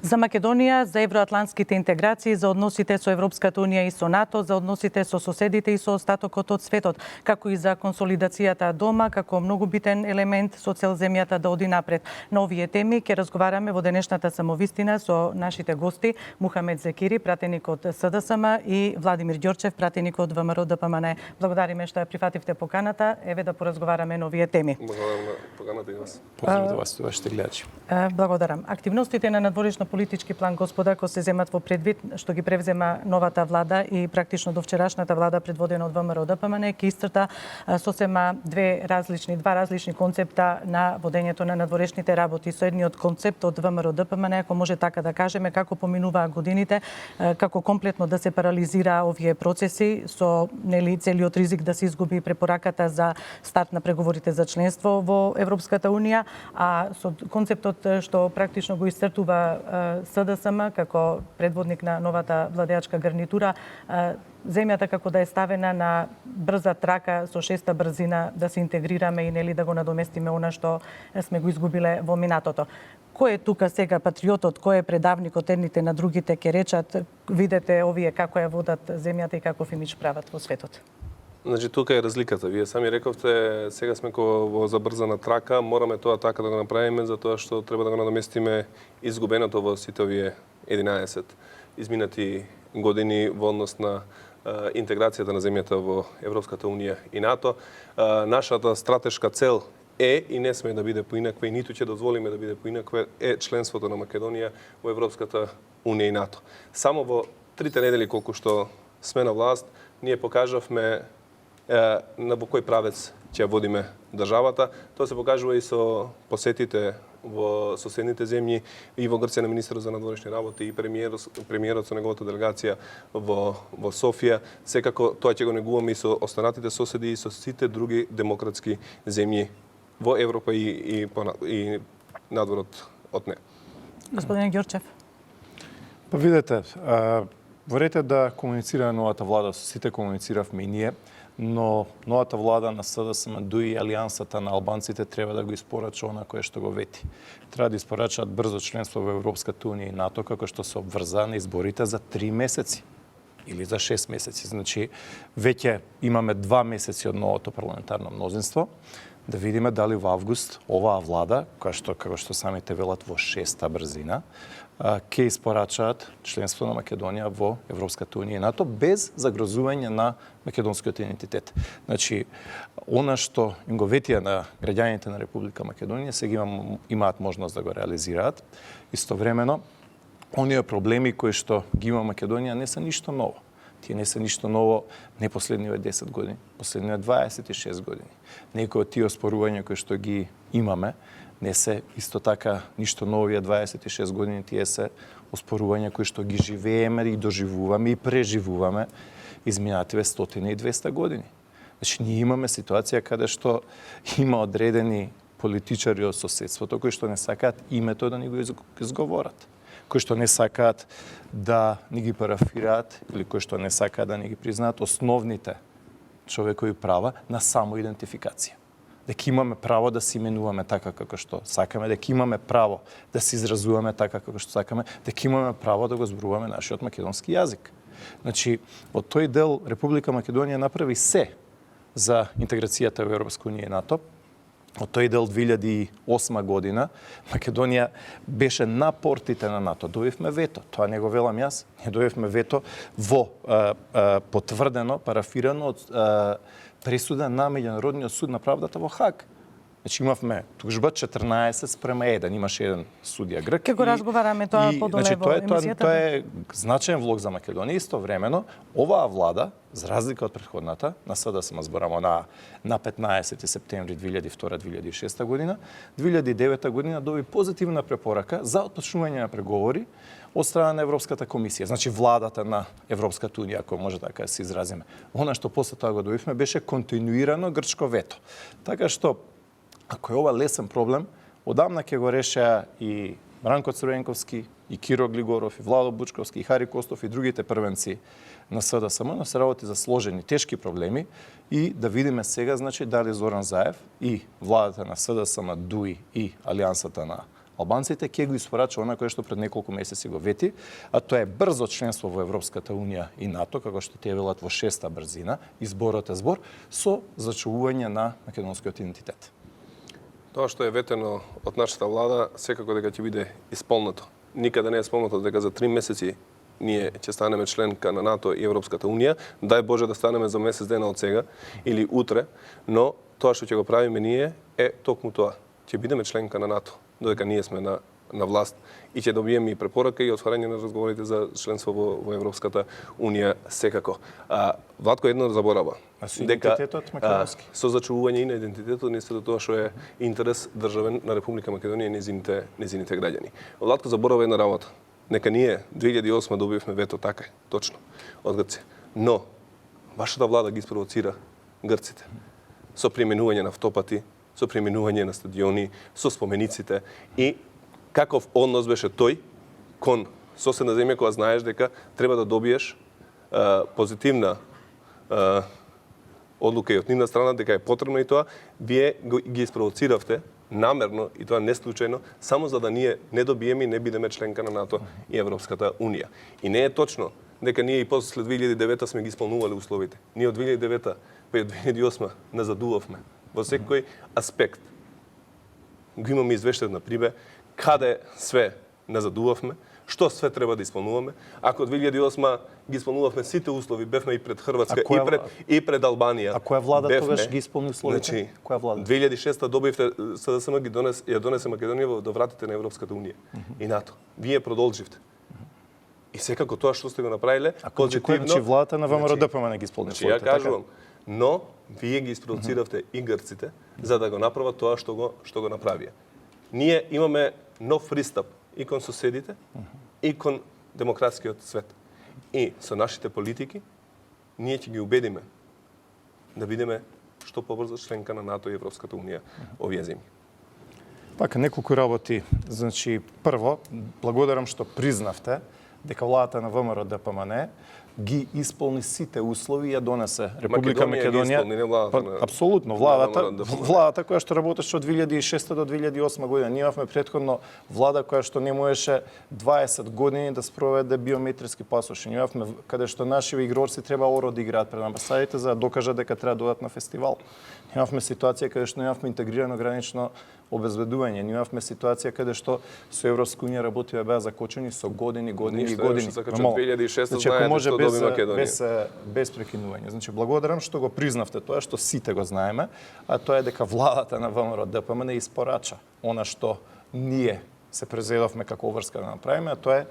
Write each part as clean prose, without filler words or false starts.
За Македонија, за евроатлантските интеграции, за односите со Европската унија и со НАТО, за односите со соседите и со остатокот од светот, како и за консолидацијата дома, како многу битен елемент со цел земјата да оди напред. На овие теми ќе разговараме во денешната самовистина со нашите гости Мухамед Зекири, пратеник од СДСМ, и Владимир Ѓорчев, пратеник од ВМРО ДПМН. Благодариме што ја прифативте поканата. Еве да поразговараме на овие теми. Благодарам на поканата и вас. Поздрав до вас и вашите гледачи. Благодарам. Активностите на надворешно политички план, господа, кои се земат во предвид што ги превзема новата влада и практично до вчерашната влада предводена од ВМРО ДПМН, ќе исцрта сосема два различни концепта на водењето на надворешните работи. Со едниот концепт од ВМРО ДПМН, ако може така да кажеме, како поминуваат годините, како комплетно да се парализира овие процеси со целиот ризик да се изгуби препораката за старт на преговорите за членство во Европската унија, а со концептот што практично го исцртува СДСМ како предводник на новата владеачка гарнитура, земјата како да е ставена на брза трака со шеста брзина да се интегрираме и да го надоместиме она што сме го изгубиле во минатото. Кој е тука сега патриотот, кој е предавникот, едните на другите ќе речат, видете овие како ја водат земјата и каков имидж прават во светот? Значи, тука е разликата. Вие сами рековте, сега сме во забрзана трака, мораме тоа така да го направиме, затоа што треба да го надоместиме изгубеното во сите овие 11 изминати години во однос на интеграцијата на земјата во Европската унија и НАТО. Нашата стратешка цел е и не сме да биде поинаква и ниту ќе дозволиме да биде поинаква е членството на Македонија во Европската унија и НАТО. Само во 3 недели колку што сме на власт, ние покажавме на во кој правец ќе водиме државата. Тоа се покажува и со посетите во соседните земји и во Грција на министерот за надворешни работи и премиерот со неговата делегација во Софија. Секако тоа ќе го негуваме и со останатите соседи и со сите други демократски земји во Европа и надворот од неа. Господин Ѓорчев. Па видете, во ред е да комуницира новата влада, со сите комунициравме и ние, но новата влада на СДСМ дуи алијансата на албанците треба да го испорача она кое што го вети. Треба да испорачаат брзо членство во Европската унија и НАТО, како што се обврза на изборите за 3 месеци или за 6 месеци. Значи, веќе имаме 2 месеци од новото парламентарно мнозинство. Да видиме дали во август оваа влада, која што, како што самите велат, во шеста брзина, ќе испорачаат членство на Македонија во Европската унија и НАТО без загрозување на македонскиот идентитет. Значи, она што им го ветија на граѓаните на Република Македонија, сега имаат можност да го реализираат. Истовремено, оние проблеми кои што ги има Македонија не се ништо ново. Тие не се ништо ново не последниве 10 години, последниве 26 години. Некои од тие оспорувања кои што ги имаме не се исто така ништо ново овие 26 години, тие се оспорувања кои што ги живееме и доживуваме и преживуваме изминативе 100 и 200 години. Значи, ние имаме ситуација каде што има одредени политичари од соседството кои што не сакаат името да ни го изговорат, кои што не сакаат да ни ги парафираат или кои што не сакаат да ни ги признаат основните човекови права на самоидентификација. Дека имаме право да се именуваме така како што сакаме, дека имаме право да се изразуваме така како што сакаме, дека имаме право да го зборуваме нашиот македонски јазик. Значи, од тој дел Република Македонија направи се за интеграцијата во Европска унија и НАТО. Од тој дел 2008 година Македонија беше на портите на НАТО. Добивме вето. Тоа не го велам јас. Ние добивме вето во потврдено, парафирано од пресуда на Меѓународниот суд на правдата во Хаг. Значи, имавме тужба 14:1. Имаше еден судија грк. Ке го разговараме тоа подоле во емисијата. Тоа е значаен влог за Македонија. Истовремено, оваа влада, за разлика од претходната, на СДСМ зборамо на 15 септември 2002-2006 година, 2009 година доби позитивна препорака за отпочнување на преговори од страна на Европската комисија. Значи, владата на Европската унија, ако може така да се изразиме. Она што после тоа го добивме беше континуирано грчко вето. Така што, ако е ова лесен проблем, одамна ќе го решеа и Бранко Црвенковски, и Киро Глигоров, и Владо Бучковски, и Хари Костов, и другите првенци на СДСМ, но се работи за сложени, тешки проблеми и да видиме сега, значи, дали Зоран Заев и владата на СДСМ, ДУИ и Алијансата на албанците, ќе го испорача она кое што пред неколку месеци го вети, а тоа е брзо членство во Европската унија и НАТО, како што тие велат во 6-та брзина, изборот е збор, со зачувување на македонскиот идентитет. Тоа што е ветено од нашата влада, секако дека ќе биде исполнето. Никаде не е спомнато дека за 3 месеци ние ќе станеме членка на НАТО и Европската унија. Дај Боже да станеме за месец дена од сега или утре, но тоа што ќе го правиме ние е токму тоа. Ќе бидеме членка на НАТО, додека ние сме на власт и ќе добиеме и препорака и отварање на разговорите за членство во Европската унија секако. Владко едно заборава. Идентитетот македонски. Со зачувување и на идентитетот, не се до тоа што е интерес државен на Република Македонија и незините граѓани. Владко заборава една работа. Нека ние 2008 добивме вето, така е, точно, од Грција. Но вашата влада ги спровоцира грците со применување на автопати, со применување на стадиони, со спомениците и каков однос беше тој кон соседна земја која знаеш дека треба да добиеш позитивна одлука и од нивна страна дека е потребно и тоа, вие ги испровоциравте намерно и тоа не случајно, само за да ние не добиеме и не бидеме членка на НАТО и Европската унија. И не е точно дека ние и после 2009 сме ги исполнувале условите. Ние од 2009 па и од 2008 назадувавме во секој аспект. Го имаме извештај на Прибе каде све назадувавме, што све треба да исполнуваме. Ако од 2008 ги исполнувавме сите услови, бевме и пред Хрватска и пред Албанија. А која влада тогаш ги исполни условите? Значи, која влада? 2006 добивте СДСМ ја донесе Македонија до вратите на Европската унија и НАТО. Вие продолживте. И секако тоа што сте го направиле, позитивно. Значи владата на ВМРО ДПМН не ги исполни условите. Ја кажувам, но вие ги испровоциравте и грците за да го направат тоа што го направија. Ние имаме нов пристап и кон соседите, и кон демократскиот свет. И со нашите политики, ние ќе ги убедиме да бидеме што побрзо членка на НАТО и Европската унија овие земји. Пака неколку работи. Значи, прво, благодарам што признавте дека владата на ВМРО ДПМН ги исполни сите услови и ја донесе Република Македонија. Апсолутно, владата која што работеше од 2006 до 2008 година. Ние имавме претходно влада која што не можеше 20 години да спроведе биометриски пасоши. Ние имавме каде што наши игрорци треба оро да играат пред амбасадите за да докажат дека треба да одат на фестивал. Имавме ситуација каде што имавме интегрирано гранично обезбедување. Ние имавме ситуација каде што со Европска унија работиве беа закочени со години. Значи, ако може без прекинување. Значи, благодарам што го признавте тоа што сите го знаеме, а тоа е дека владата на ВМРО ДПМН испорача она што ние се презедовме како обврска да направиме, а тоа е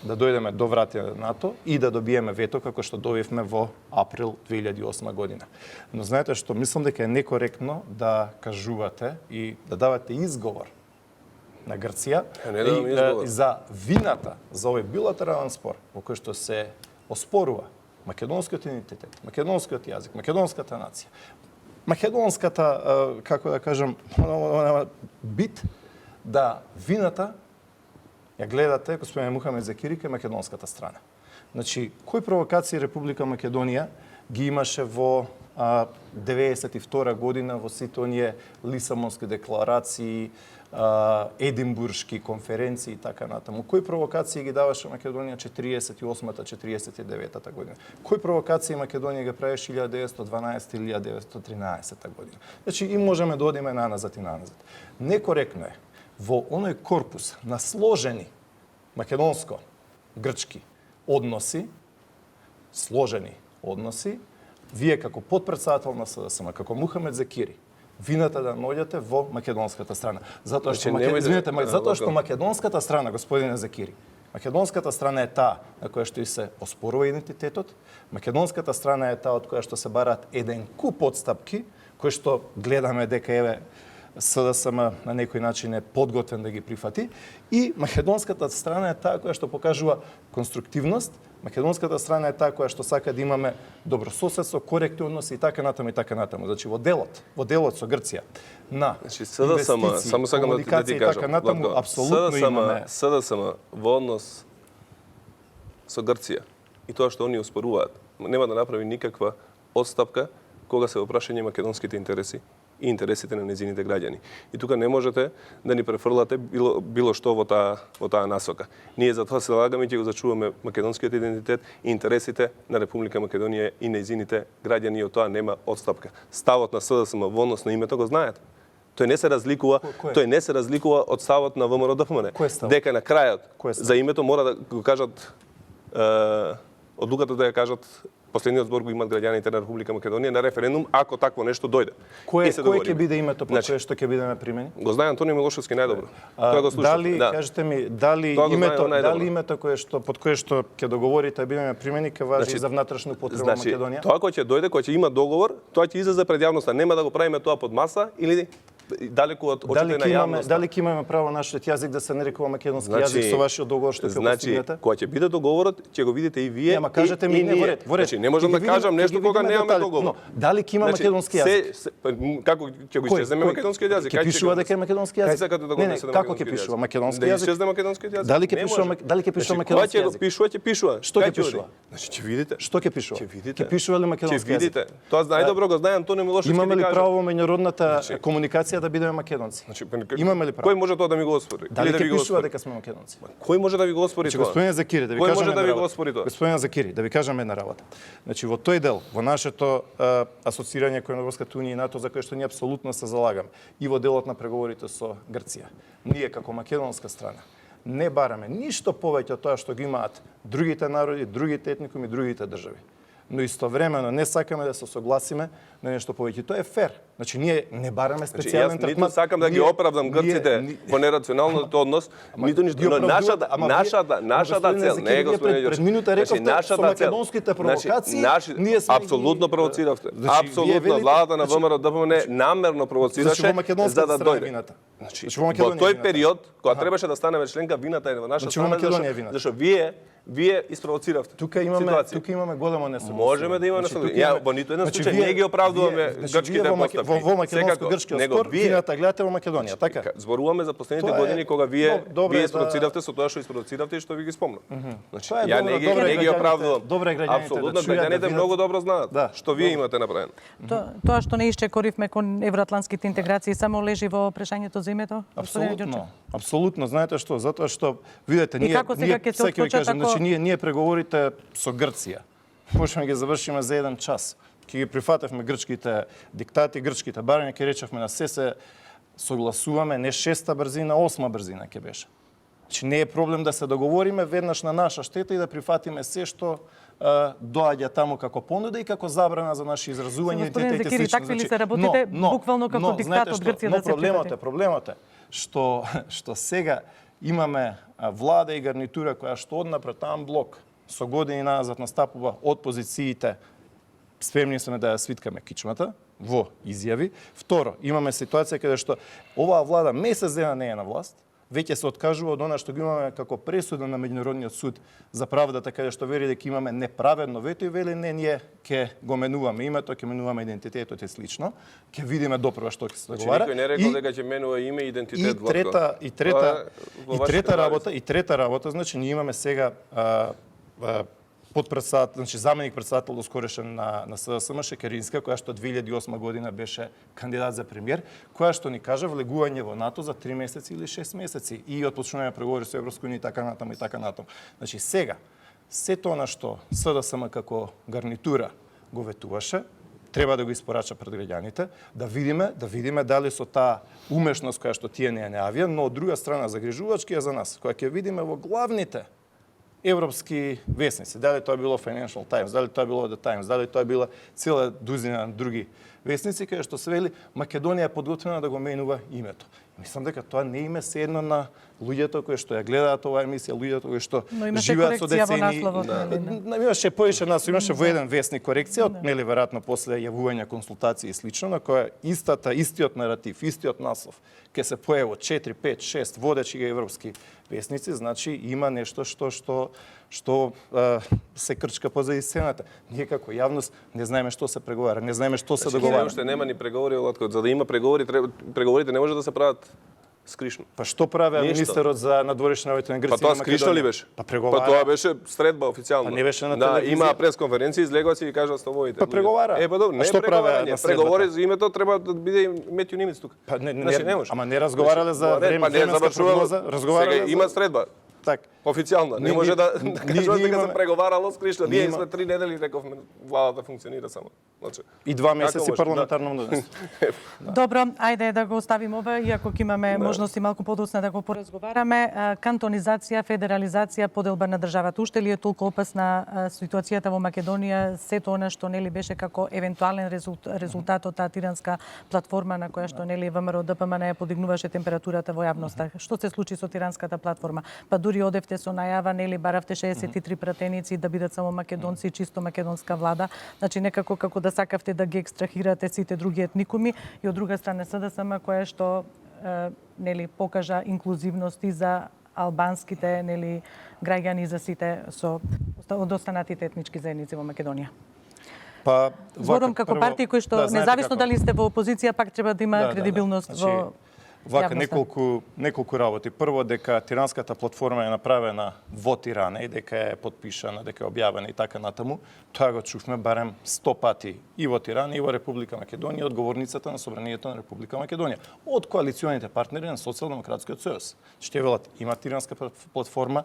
да дојдеме до вратите на НАТО и да добиеме вето како што добивме во април 2008 година. Но знаете што, мислам дека е некоректно да кажувате и да давате изговор на Грција и за вината за овој билатерален спор во кој што се оспорува македонскиот идентитет, македонскиот јазик, македонската нација, македонската, како да кажам, бит, да вината ја гледате, господин Мухамед Закири, кај македонската страна. Значи, кои провокации Република Македонија ги имаше во 92 година во сите оние Лисабонски декларации, Единбуршки конференции и така натаму. Кои провокации ги даваше Македонија 48-та, 49-та година? Кои провокации Македонија ги правеше 1912 или 1913 година? Значи, и можеме да одиме наназад и наназад. Некоректно е во оној корпус на сложени македонско-грчки односи, вие како потпредседател на СДСМ, како Мухамед Закири, вината да наоѓате во македонската страна. Затоа што затоа што македонската страна, господине Закири, македонската страна е таа на која што и се оспорува идентитетот, македонската страна е таа од која што се бараат еден куп отстапки, кои што гледаме дека еве СДСМ на некој начин е подготвен да ги прифати, и македонската страна е таа која што покажува конструктивност, македонската страна е таа која што сака да имаме добрососедство, коректни односи и така натаму и така натаму. Значи во делот со Грција на инвестиции, комуникација и така натаму апсолутно имаме СДСМ во однос со Грција и тоа што они оспоруваат, нема да направи никаква отстапка кога се во прашање македонските интереси и интересите на нејзините граѓани. И тука не можете да ни префрлате било што во таа насока. Ние за тоа се залагаме и ќе го зачуваме македонскиот идентитет и интересите на Република Македонија и нејзините граѓани, и од тоа нема отстапка. Ставот на СДСМ во однос на името го знаете. Тој не се разликува од ставот на ВМРО-ДПМН. Дека на крајот за името мора да го кажат одлуката да ја кажат последниот збор го имат граѓаните на Република Македонија на референдум ако такво нешто дојде. Кој ќе биде името по кое што ќе бидеме примени? Го знае Антонио Милошевски најдобро. Тоа го слушав. Кажете ми, дали името под кое што ќе договорите да бидеме примени ќе важи за внатрешна употреба Македонија? Тоа кој ќе дојде, кој ќе има договор, тоа ќе излезе пред јавноста. Нема да го правиме тоа под маса или далеку од очите на јавноста. Дали ќе имаме право нашиот јазик да се нарекува македонски јазик со вашиот договор што ќе постигнете? Кога ќе биде договорот, ќе го видите и вие. Ама кажете ми во ред. Не можам да кажам нешто кога немаме договор. Дали ќе има македонски јазик? Како ќе го исчезне македонскиот јазик? Ќе пишува дека е македонски јазик? Не, како ќе пишува македонски јазик? Да исчезне македонскиот јазик. Дали ќе пишува македонски јазик? Кога ќе го пишува, ќе пишува. Што ќе пишува? Значи ќе видите. Што ќе пишува? Ќе видите. Ќе пишува ли македонски јазик? Ќе видите. Тоа најдобро го знае Антонио Милошевски. Имаме ли право во меѓународната комуникација да бидеме македонци? Имаме ли право? Кој може тоа да ми го оспори? Дали ќе пишува дека сме македонци? Кој може да ви го оспори тоа? Господин Закири, да ви кажам една работа. Господин Закири, да ви кажам една работа. Значи во тој дел, во нашето асоцирање кон Европската унија и НАТО, за кое што ние апсолутно се залагаме, и во делот на преговорите со Грција, ние како македонска страна не бараме ништо повеќе од тоа што ги имаат другите народи, другите етникуми, другите држави. Но истовремено не сакаме да се согласиме на нешто повеќе. Тоа е фер. Значи ние не бараме специјален третман. Ниту сакам да ги оправдам грците во нерационалниот однос, ниту ништо, но нашата цел, не е господин Ѓорчев. Пред минута рековте со македонските провокации, ние сме апсолутно провоциравте. Апсолутно владата на ВМРО-ДПМН намерно провоцираше за да дојде. Значи во тој период кога требаше да станеме членка, вината е во наша страна, зашто вие испровоциравте. Тука имаме големо несогласие. Можеме да имаме несогласие. Ја во ниту еден случај не ги оправдуваме грчките постапки. Во македонско-грчкиот спор, вината гледате во Македонија, така? Зборуваме за последните години кога вие испровоциравте со тоа што испровоциравте и што ви ги спомнав. Значи, ја не ги оправдувам. Апсолутно, граѓаните многу добро знаат што вие имате направено. Тоа што не исчекоривме кон евроатлантските интеграции само лежи во прашањето за името? Апсолутно. Знаете што? Затоа што, видете, ние ќе кажам, значи ние преговорите со Грција можеме ги завршиме за 1 час. Ќе ги прифатевме грчките диктати, грчките барања, ќе речевме на се согласуваме, не 6-та брзина, 8-та брзина ќе беше. Значи не е проблем да се договориме веднаш на наша штета и да прифатиме се што доаѓа таму како понуда и како забрана за наши изразувања и Господин Закири, такви ли се работите буквално како диктат од Грција да се прифати? Проблемот е што сега имаме влада и гарнитура која што однапред блок со години назад настапува од позициите спремни сме да ја свиткаме кичмата во изјави. Второ, имаме ситуација каде што оваа влада месец дена не е на власт, веќе се откажува од она што го имаме како пресуда на меѓународниот суд за правдата, каде што вели дека имаме неправедно вето и вели не, ние ќе го менуваме името, ќе менуваме идентитетот и слично. Ќе видиме допрва што ќе се договара. Никој не рекол дека ќе менува име и идентитет во тоа. И трета работа, значи ние имаме сега подпредседател, значи заменик председател доскорешен на СДСМ Шекеринска, која што 2008 година беше кандидат за премиер, која што ни кажа влегување во НАТО за 3 месеци или 6 месеци и отпочнување преговори со Европска унија и така натаму. Значи сега се тоа на што СДСМ како гарнитура го ветуваше, треба да го испорача пред граѓаните, да видиме дали со таа умешност која што тие не ја, но од друга страна загрижувачки е за нас, која ќе видиме во главните европски весници, дали тоа било Financial Times, дали тоа било The Times, дали тоа била цела дузина други весници, каде што се вели Македонија е подготвена да го менува името. Мислам дека тоа не име се едно на луѓето кои што ја гледаат оваа емисија, луѓето кои што живеат со децени. Имаше повеќе нас, имаше во еден весник корекција, од нели веројатно после јавување консултации и слично, на која истиот наратив, истиот наслов ќе се појави од 4, 5, 6 водечи европски весници, значи има нешто што се крчка позади сцената. Ние како јавност не знаеме што се преговара, не знаеме што се договара. Уште нема ни преговори, за да има преговори, преговорите не може да се прават скришно. Па што прави Ништо. министерот за надворешни работи на Грција? Па тоа скришно ли беше? Па преговара. Па тоа беше средба официјално. Па не беше на Да, телевизија. има пресконференција, излегува си и кажа ставовите. Па преговара. Па добро, А не што праве преговарање, на средбата? преговори за името треба да биде Метју Нимец тука. Па не може. ама не разговарале за па не временска завршувало. прогноза, разговарале Сега за... има средба. Так. Официјално, не Ни- може да ни- кажува ни дека се имаме- преговарало скришно. Ние Ние има- сме 3 недели рековме владата функционира само. Значи, И 2 Како месеци може? парламентарно мнозинство. Добро, ајде да го оставим ова, иако ќе имаме можности малку подоцна да го поразговараме. Кантонизација, федерализација, поделба на државата. Уште ли е толку опасна ситуацијата во Македонија, сето она што нели беше како евентуален резултат од таа тиранска платформа на која што нели ВМРО ДПМН ја подигнуваше температурата во јавноста. Што се случи со тиранската платформа? Па дури одевте со најава, нели баравте 63 пратеници да бидат само македонци, чисто македонска влада. Значи некако како да сакавте да ги екстрахирате сите други етникуми и од друга страна СДСМ која што нели покажа инклузивност и за албанските нели граѓани и за сите со од останатите етнички заедници во Македонија. Па Зборам како партија кои што независно дали сте во опозиција пак треба да има кредибилност во Вака јавноста. неколку работи. Прво дека тиранската платформа е направена во Тирана и дека е подпишана, дека е објавена и така натаму. Тоа го чувме барем 100 пати и во Тирана и во Република Македонија од говорницата на Собранието на Република Македонија, од коалиционите партнери на Социјалдемократскиот сојуз. Ще велат има тиранска платформа,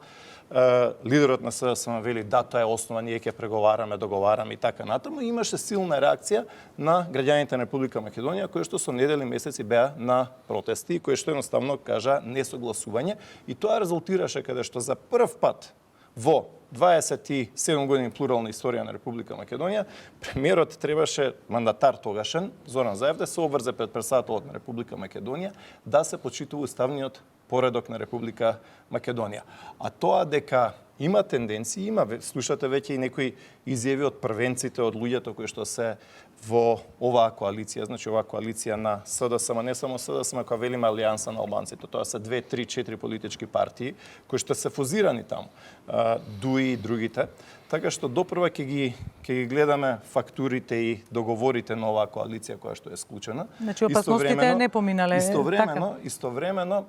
лидерот на СДСМ вели да, тоа е основа, ние ќе преговараме, договараме и така натаму. Имаше силна реакција на граѓаните на Република Македонија кои што со недели месеци беа на протести и кои што едноставно кажа несогласување и тоа резултираше каде што за прв пат во 27 години плурална историја на Република Македонија, премиерот требаше, мандатар тогашен, Зоран Заев, да се обврзе пред председателот на Република Македонија да се почитува уставниот поредок на Република Македонија. А тоа дека има тенденции, слушате веќе и некои изјави од првенците, од луѓето кои што се во оваа коалиција, значи оваа коалиција на СДСМ, не само СДСМ, која велиме алијанса на албанците, тоа се 2, 3, 4 политички партии кои што се фузирани таму, ДУИ и другите, така што допрва ќе ги гледаме фактурите и договорите на оваа коалиција која што е склучена. Значи опасностите не поминале. Истовремено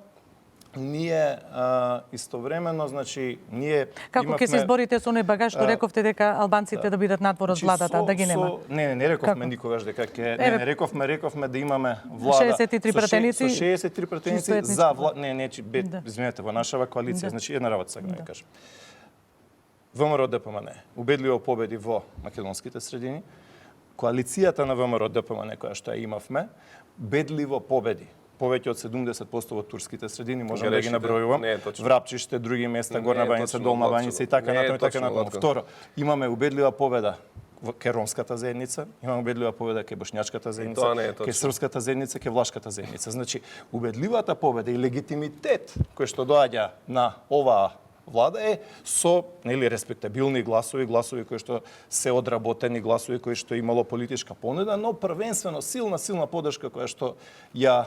ние значи Како ќе се изборите со оној багаж што рековте дека албанците да бидат надвор од владата, да ги нема? Не рековме никогаш дека ќе не рековме да имаме влада 63 пратеници. со 63 пратеници за влада. Извинете, во нашава коалиција, значи една работа сега да кажам. ВМРО ДПМН убедливо победи во македонските средини. Коалицијата на ВМРО ДПМН која што ја имавме, бедливо победи. Повеќе од 70% во турските средини, можам да ги набројувам. Врапчиште, други места, Горна Баница, Долна Баница и така натаму. Второ, имаме убедлива победа кај ромската заедница, имаме убедлива победа кај бошњачката заедница, кај српската заедница, кај влашката заедница. Значи, убедливата победа и легитимитет кој што доаѓа на оваа влада е со респектабилни гласови кои што се одработени, гласови кои што имало политичка понуда, но првенствено силна поддршка која што ја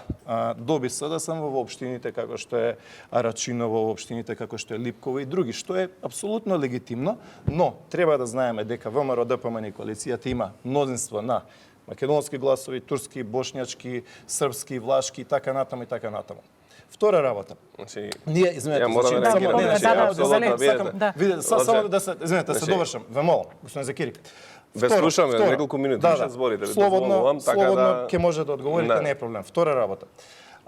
доби СДСМ во општините како што е Арачиново, во општините како што е Липково и други, што е апсолутно легитимно, но треба да знаеме дека ВМРО ДПМН и коалицијата има мнозинство на македонски гласови, турски, бошњачки, српски, влашки и така натаму. Втора работа. Ние, извинете, само да се довршам. Ве молам, господин Закири. Ве слушаме неколку минути, уште зборите. Слободно ќе може да одговорите, не е проблем. Втора работа.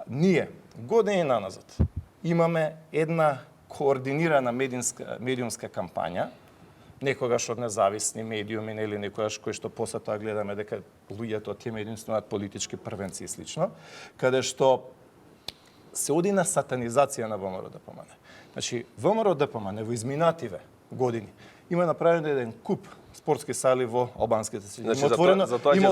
Ние години наназад имаме една координирана медиумска кампања, некогаш од независни медиуми или некогаш кои што после тоа гледаме дека луѓето од тие медиуми стануваат политички првенци и слично, каде што се оди на сатанизација на ВМРО ДПМН. Значи, ВМРО ДПМН во изминативе години има направено еден куп спортски сали во албанските средини. Значи, има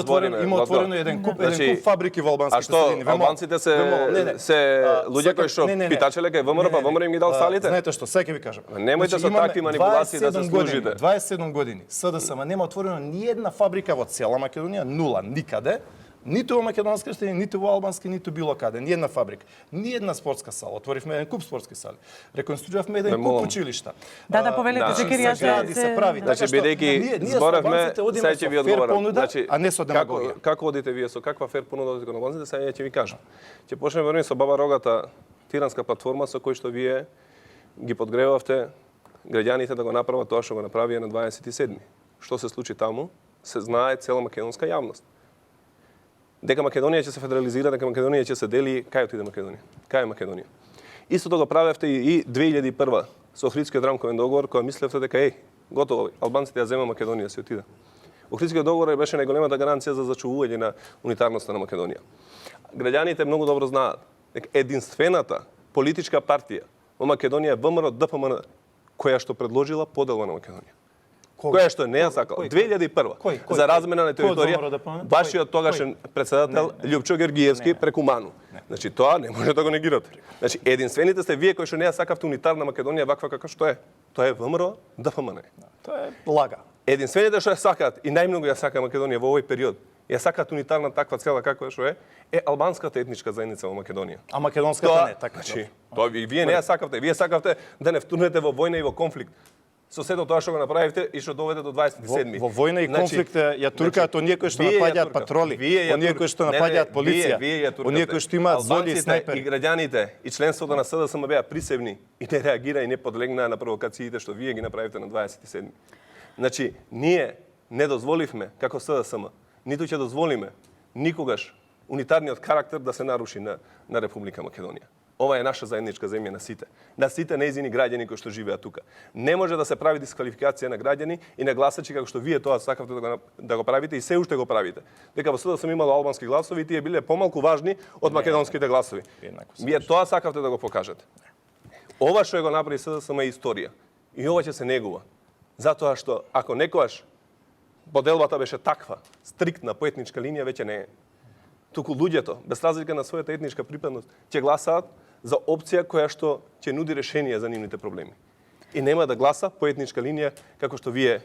отворено еден куп фабрики во албанските средини. А што, албанците се луѓе кои што питачеле кај ВМРО, па ВМРО им ги дал салите? Знаете што, сега ќе ви кажам. Немојте со такви манипулации да се служите. 27 години СДСМ нема отворено ни една фабрика во цела Македонија, нула, никаде. Ниту во македонски средини, ниту во албански, ниту било каде. Ни една фабрика, ни една спортска сала. Отворивме еден куп спортски сали. Реконструиравме еден куп училишта. Повелете, Закири, се прави. Значи, бидејќи зборавме, сега ќе ви одговорам. Значи, а не со демагогија. Како одите вие со каква фер понуда одите кон албанците, сега ќе ви кажам. Ќе почнеме со баба Рогата тиранска платформа со кој што вие ги подгревавте граѓаните да го направат тоа што го направија на 27. Што се случи таму, се знае цела македонска јавност. Дека Македонија ќе се федерализира, дека Македонија ќе се дели, кај отиде Македонија? Кај е Македонија? Истото го правевте и 2001 со Охридскиот рамковен договор, кој мислевте дека готово, албанците ја зема Македонија, си отиде. Охридскиот договор беше најголемата гаранција за зачувување на унитарноста на Македонија. Граѓаните многу добро знаат дека единствената политичка партија во Македонија е ВМРО ДПМН, која што предложила подела на Македонија. Која што не ја сакала. 2001 за размена на територија, вашиот тогашен председател Љупчо Георгиевски преку Ману. Значи тоа не може да го негирате. Значи единствените сте вие кои што не ја сакавте унитарна Македонија ваква како што е. Тоа е ВМРО ДПМН. Тоа е лага. Единствените што ја сакаат и најмногу ја сака Македонија во овој период, ја сакаат унитарна таква цела каква што е албанската етничка заедница во Македонија. А македонската не, така. Значи, тоа вие не ја сакавте, вие сакавте да не втурнете во војна и во конфликт. Со сето тоа што го направивте и што доведе до 27. Во војна и конфликт ја туркаат оние кои што напаѓаат патроли, оние кои што напаѓаат полиција, оние кои што имаат зоди и снайпери. И граѓаните и членството на СДСМ беа присевни и не реагира и не подлегнаа на провокациите што вие ги направивте на 27. Значи, ние не дозволивме како СДСМ, ниту ќе дозволиме никогаш унитарниот карактер да се наруши на Република Македонија. Ова е наша заедничка земја на сите нејзини граѓани кои што живеат тука. Не може да се прави дисквалификација на граѓани и на гласачи како што вие тоа сакавте да го правите и се уште го правите. Дека во СДСМ имало албански гласови и тие биле помалку важни од македонските гласови. Вие тоа сакавте да го покажете. Ова што го направи СДСМ е историја. И ова ќе се негува. Затоа што ако некојаш поделбата беше таква, стриктна по етничка линија, веќе не е. Туку луѓето, без разлика на својата етничка припадност, ќе гласаат за опција која што ќе нуди решение за нивните проблеми. И нема да гласа по етничка линија како што вие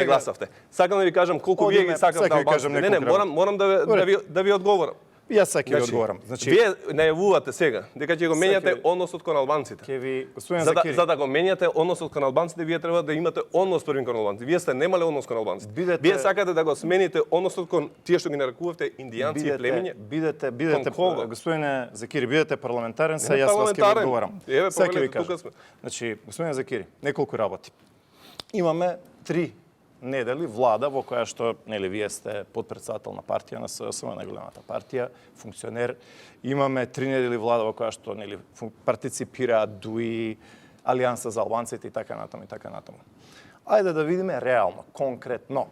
гласавте. Сакам да ви кажам колку вие ги сакавте албанците. Не, морам да ви одговорам. Јас сакам да одговорам. Значи, вие најавувате сега дека ќе го менјате односот кон албанците. За да го менјате односот кон албанците, вие треба да имате однос првин кон албанците. Вие сте немале однос кон албанците. Вие сакате да го смените односот кон тие што ги нарекувавте индијанци и племиња. Бидете господине Закири, бидете парламентарен, са јас вас ќе одговорам. Сега ќе ви кажам. Значи, господине Закири, неколку работи. Имаме 3 недели влада во која што, нели, вие сте подпредседател на партија, на СДСМ, најголемата партија, функционер. Имаме 3 недели влада во која што, нели, партиципираат ДУИ, Алијанса за албанците и така натаму и така натаму. Ајде да видиме реално, конкретно,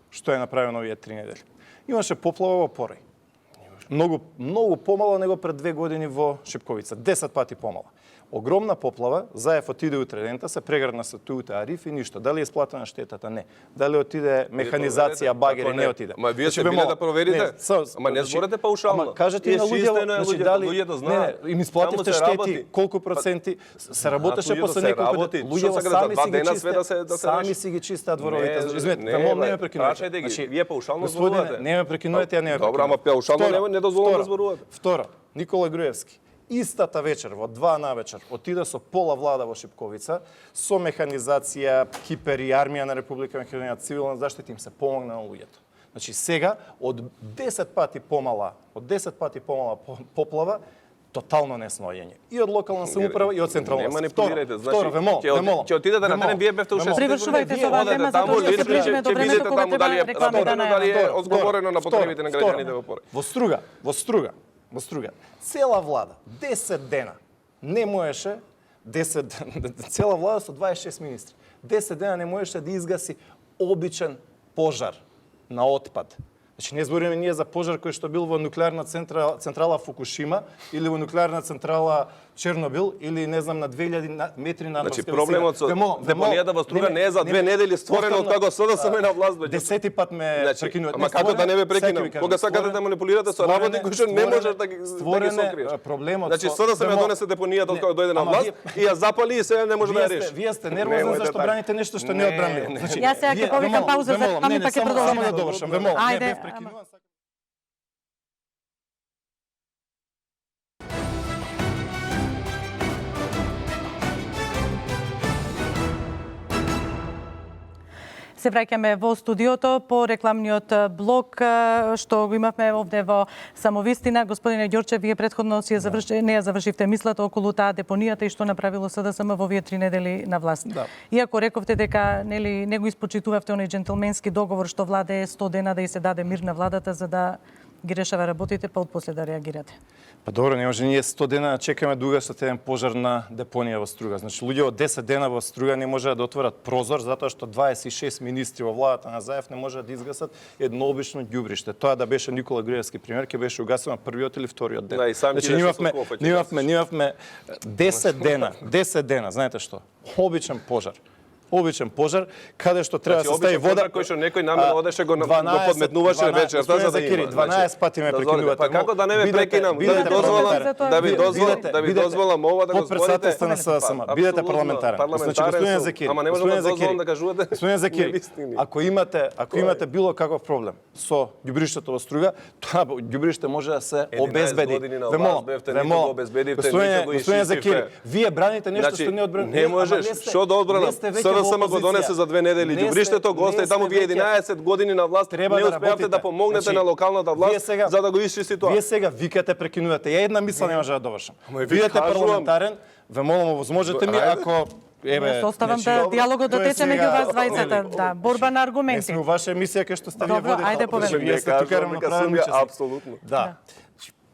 што е направено овие 3 недели. Имаше поплава во Порој. Многу помало него пред 2 години во Шипковица, 10 пати помало. Огромна поплава, Заев отиде утре дента, се прегрна со туите Ариф и ништо. Дали е исплатена штетата? Не. Дали отиде механизација, багери? Не отиде. Ма вие се биле да проверите? Ама не зборете паушално. Ама кажете на луѓето, значи дали им исплативте штети, колку проценти, се работеше после неколку дена. Луѓето сами си ги чистат дворовите. Извинете, не ме прекинувате. Значи, вие паушално зборувате. Не ме прекинувате, ја не ме прекинувате. Добро, ама паушално не дозволувам да зборувате. Второ, Никола Груевски. Истата вечер, во 2 навечер, отиде со пола влада во Шипковица, со механизација, кипери, армија на Република Македонија, цивилна заштита им се помогна на луѓето. Значи сега од 10 пати помала поплава, тотално неснојење. И од локална самоуправа и од централна. Не манипулирате, значи ќе отидете на терен, вие бевте уште. Привршувајте со оваа тема, затоа што се приближиме до времето кога треба рекламите да дали е одговорено на потребите на граѓаните во Порој. Во Струга, цела влада, 10 дена, не можеше, цела влада со 26 министри, 10 дена не можеше да изгаси обичен пожар на отпад. Значи, не збориме ние за пожар кој што бил во нуклеарна централа Фукушима или во нуклеарна централа Чернобил или не знам на 2000 метри надморска. Значи проблемот со депонијата во Струга не е за 2 недели створено од како СДСМ на власт. 10 пат ме прекинувате. Ама како да не ме прекинам? Кога сакате да манипулирате со работи кои што не можеш да ги сокриеш. Проблемот значи СДСМ донесе депонијата од кога дојде на власт и ја запали и сега не може да ја реши. Вие сте нервозен зашто браните нешто што не одбранливо. Значи јас сега ќе повикам пауза за тоа, па ќе продолжиме. Само да довршам, ве молам. Ајде. Се враќаме во студиото по рекламниот блок што го имавме овде во Самовистина. Господине Ѓорчев, вие претходно не ја завршивте мислата околу таа депонијата и што направило СДСМ во овие 3 недели на власт. Да. Иако рековте дека нели не го испочитувавте оној џентлменски договор што владе 100 дена да и се даде мир на владата за да ги решава работите, па отпосле да реагирате. Па добро, не може ние 100 дена чекаме да угасат еден пожар на депонија во Струга. Значи луѓе од 10 дена во Струга не можеа да отворат прозор затоа што 26 министри во владата на Заев не можеа да изгасат едно обично ѓубриште. Тоа да беше Никола Груевски пример, ќе беше угасено првиот или вториот ден. Да, и сам значи имавме 10 дена, знаете што? Обичен пожар, каде што треба да се стави вода, кој што некој намерно одеше го подметнуваше вечерта за да има. 12 пати ме прекинувате. Па како да не ме прекинам? Да ви дозволам ова да го зборите. На СДСМ. Бидете парламентарен. Значи господин Закири, ама не можам да дозволам да кажувате. Господин Закири, ако имате било каков проблем со ѓубриштето во Струга, тоа ѓубриште може да се обезбеди. Ве молам. Господин Закири, вие браните нешто што не одбранете. Не можеш. Што да одбранам? СДСМ го донесе за 2 недели ѓубриштето, го остави таму, вие 11 години на власт, не успеавте да помогнете на локалната власт за да го исчисти тоа. Вие сега викате, прекинувате. Ја една мисла не може да довршам. Бидете парламентарен, ве молам, овозможете ми ако Јас оставам да диалогот да тече меѓу вас двајцата, да, борба на аргументи. Не сме во ваша емисија кај што сте вие водите. Добро, ајде повели. Вие сте тука рамноправен учесник. Апсолутно. Да.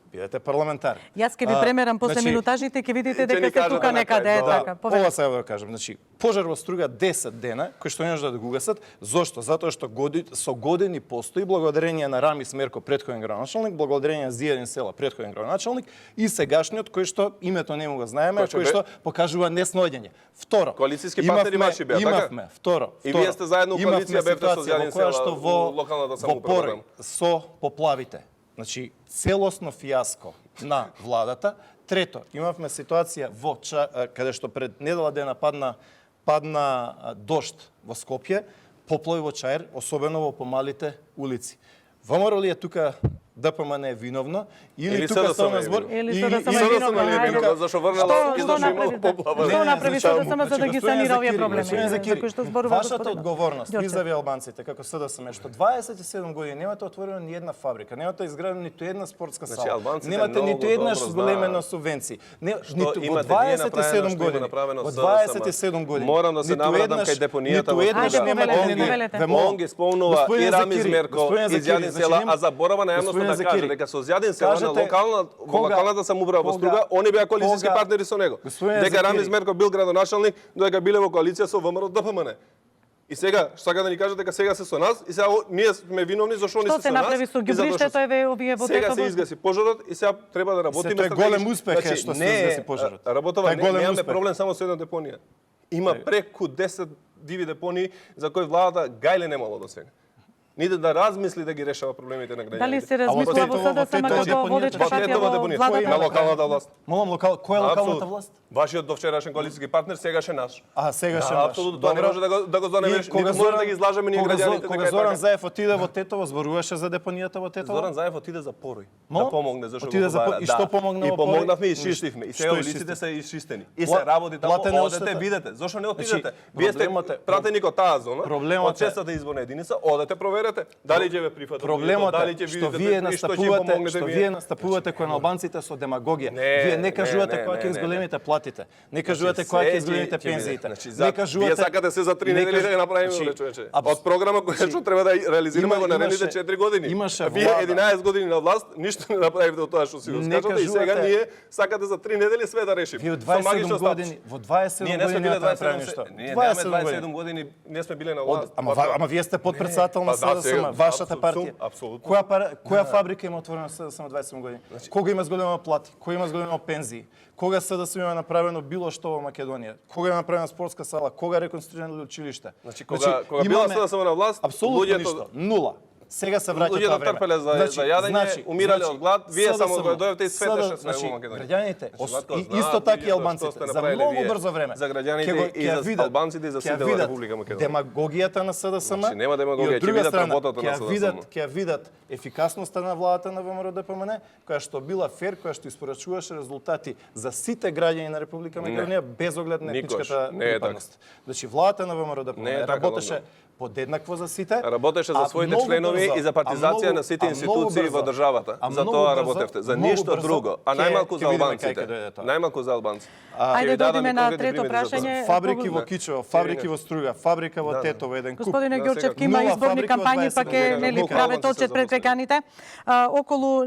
Бидете парламентар. Јас ќе ви премерам после минутажите, ќе видите дека сте тука некаде, така. Ова сега да кажам, значи пожар во Струга 10 дена, кој што не може да го гасат. Зошто? Затоа што со години постои благодарение на Рамис Мерко, претходен градоначалник, благодарение на Зијадин Села, претходен градоначалник и сегашниот кој што името не му го знаеме, кој што покажува несноѓање. Второ, коалициски партнери ваши беа, така? Имавме, второ. И вие сте заедно у коалиција бевте со Зијадин Села во локалната самоуправа. Со поплавите. Значи, целосно фијаско на владата. Трето, имавме ситуација каде што пред недела дена падна дожд во Скопје, поплави во Чаир, особено во помалите улици. ВМРО ли е тука ДПМН е виновно или тука ставаме збор или СДСМ е виновно, зашо врнала издошо имало поплава. Што направи СДСМ за да ги санира овие проблеми? За кои што зборува вашата одговорност визави албанците како СДСМ што 27 години немате отворено ни една фабрика, немате изградено ниту една спортска сала, немате ниту еднаш големено субвенции. Ниту во 27 години. Во 27 години. Морам да се навратам кај депонијата во Струга. Он ги спомнува и Рамис Мерко и Зијадин Села, а заборава на јавноста да каже дека со Зијадин Села на локалната самоуправа во Струга, они беа коалициски партнери со него. Дека Рамис Мерко бил градоначалник, дека биле во коалиција со ВМРО ДПМН. И сега сака да ни кажат дека сега се со нас и сега ние сме виновни зашто они се со нас. Што се направи со ѓубриштето овие во Сега се изгаси пожарот и сега треба да работиме. Тоа е голем успех што се изгаси пожарот. Работава, немаме проблем само со една депонија. Има преку 10 диви депонии за кои владата гајле немало до сега. Ните да размисли да ги решава проблемите на граѓаните. Дали се размислува во СДСМ како водечка партија во владата? На локалната власт. Молам, која е локалната власт? Вашиот довчерашен коалициски партнер сегаше наш. Сегаше наш. Апсолутно, тоа не може да го занемеш, ниту може да ги излажеме ние граѓаните. Кога Зоран Заев отиде во Тетово, зборуваше за депонијата во Тетово? Зоран Заев отиде за Порој. Да помогне зашто го побара. И што помогна во Порој? И помогнавме и изчистивме. И сега улиците се изчистени. И се работи таму, одете, видете. Зошто не отидете? Вие сте пратеник од таа зона, од 6-та изборна единица, одете проверете. Дали ќе ве прифатат? Проблемот е што вие настапувате кон албанците со демагогија. Вие не кажувате која ќе изголемите платите. Не кажувате која ќе изголемите пензиите. Не кажувате. Вие сакате се за 3 недели да направиме, човече. Од програма која што треба да реализираме во наредните 4 години. Вие 11 години на власт ништо не направивте од тоа што си го скажате и сега ние сакате за 3 недели све да решиме. Вие 27 години, во 27 години не направи ништо. Ние немаме 27 години, не сме биле на власт. Ама вие сте подпредседател на СДСМ, вашата партија. Апсолутно. Која фабрика има отворена СДСМ 27 години? Кога има зголемено плати? Кога има зголемено пензии? Кога СДСМ има направено било што во Македонија? Кога има направена спортска сала? Кога реконструирано училиште? Значи кога била СДСМ на власт, луѓето нула. Сега се враќа тоа време. Луѓето трпеле за јадење, умирале од глад, вие само дојдовте и светеше се во Македонија. Граѓаните, исто така и албанците, за многу брзо време. За граѓаните и за албанците и за сите во Република Македонија. Демагогијата на СДСМ. Значи нема демагогија, ќе видат работата на СДСМ. Ќе видат ефикасноста на владата на ВМРО ДПМН, која што била фер, која што испорачуваше резултати за сите граѓани на Република Македонија без оглед на етничката припадност. Значи владата на ВМРО ДПМН работеше подеднакво за сите. Работеше за своите многу членови брзо, и за партизација на сите институции во државата. За тоа работевте, за ништо друго, а најмалку за албанците. Најмалку за албанците. Ајде да одиме на трето прашање. Фабрики во Кичево, фабрики во Струга, фабрика во Тетово, еден куп. Господине Ѓорчевки, има Нула изборни фабрика од кампањи, 20 пак е година. нели Колку праве албанци се точет пред запослени? граѓаните. Околу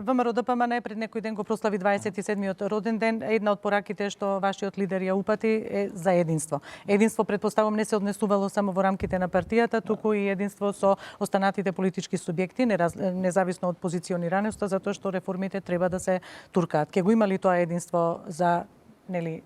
ВМРО ДПМН пред некој ден го прослави 27-миот роден ден. Една од пораките што вашиот лидер ја упати е за единство. Единство претпоставувам не се однесувало само во рамките на партијата, туку и единство со останатите политички субјекти, независно од позиционираноста, затоа што реформите треба да се туркаат. Ке го има ли тоа единство за нели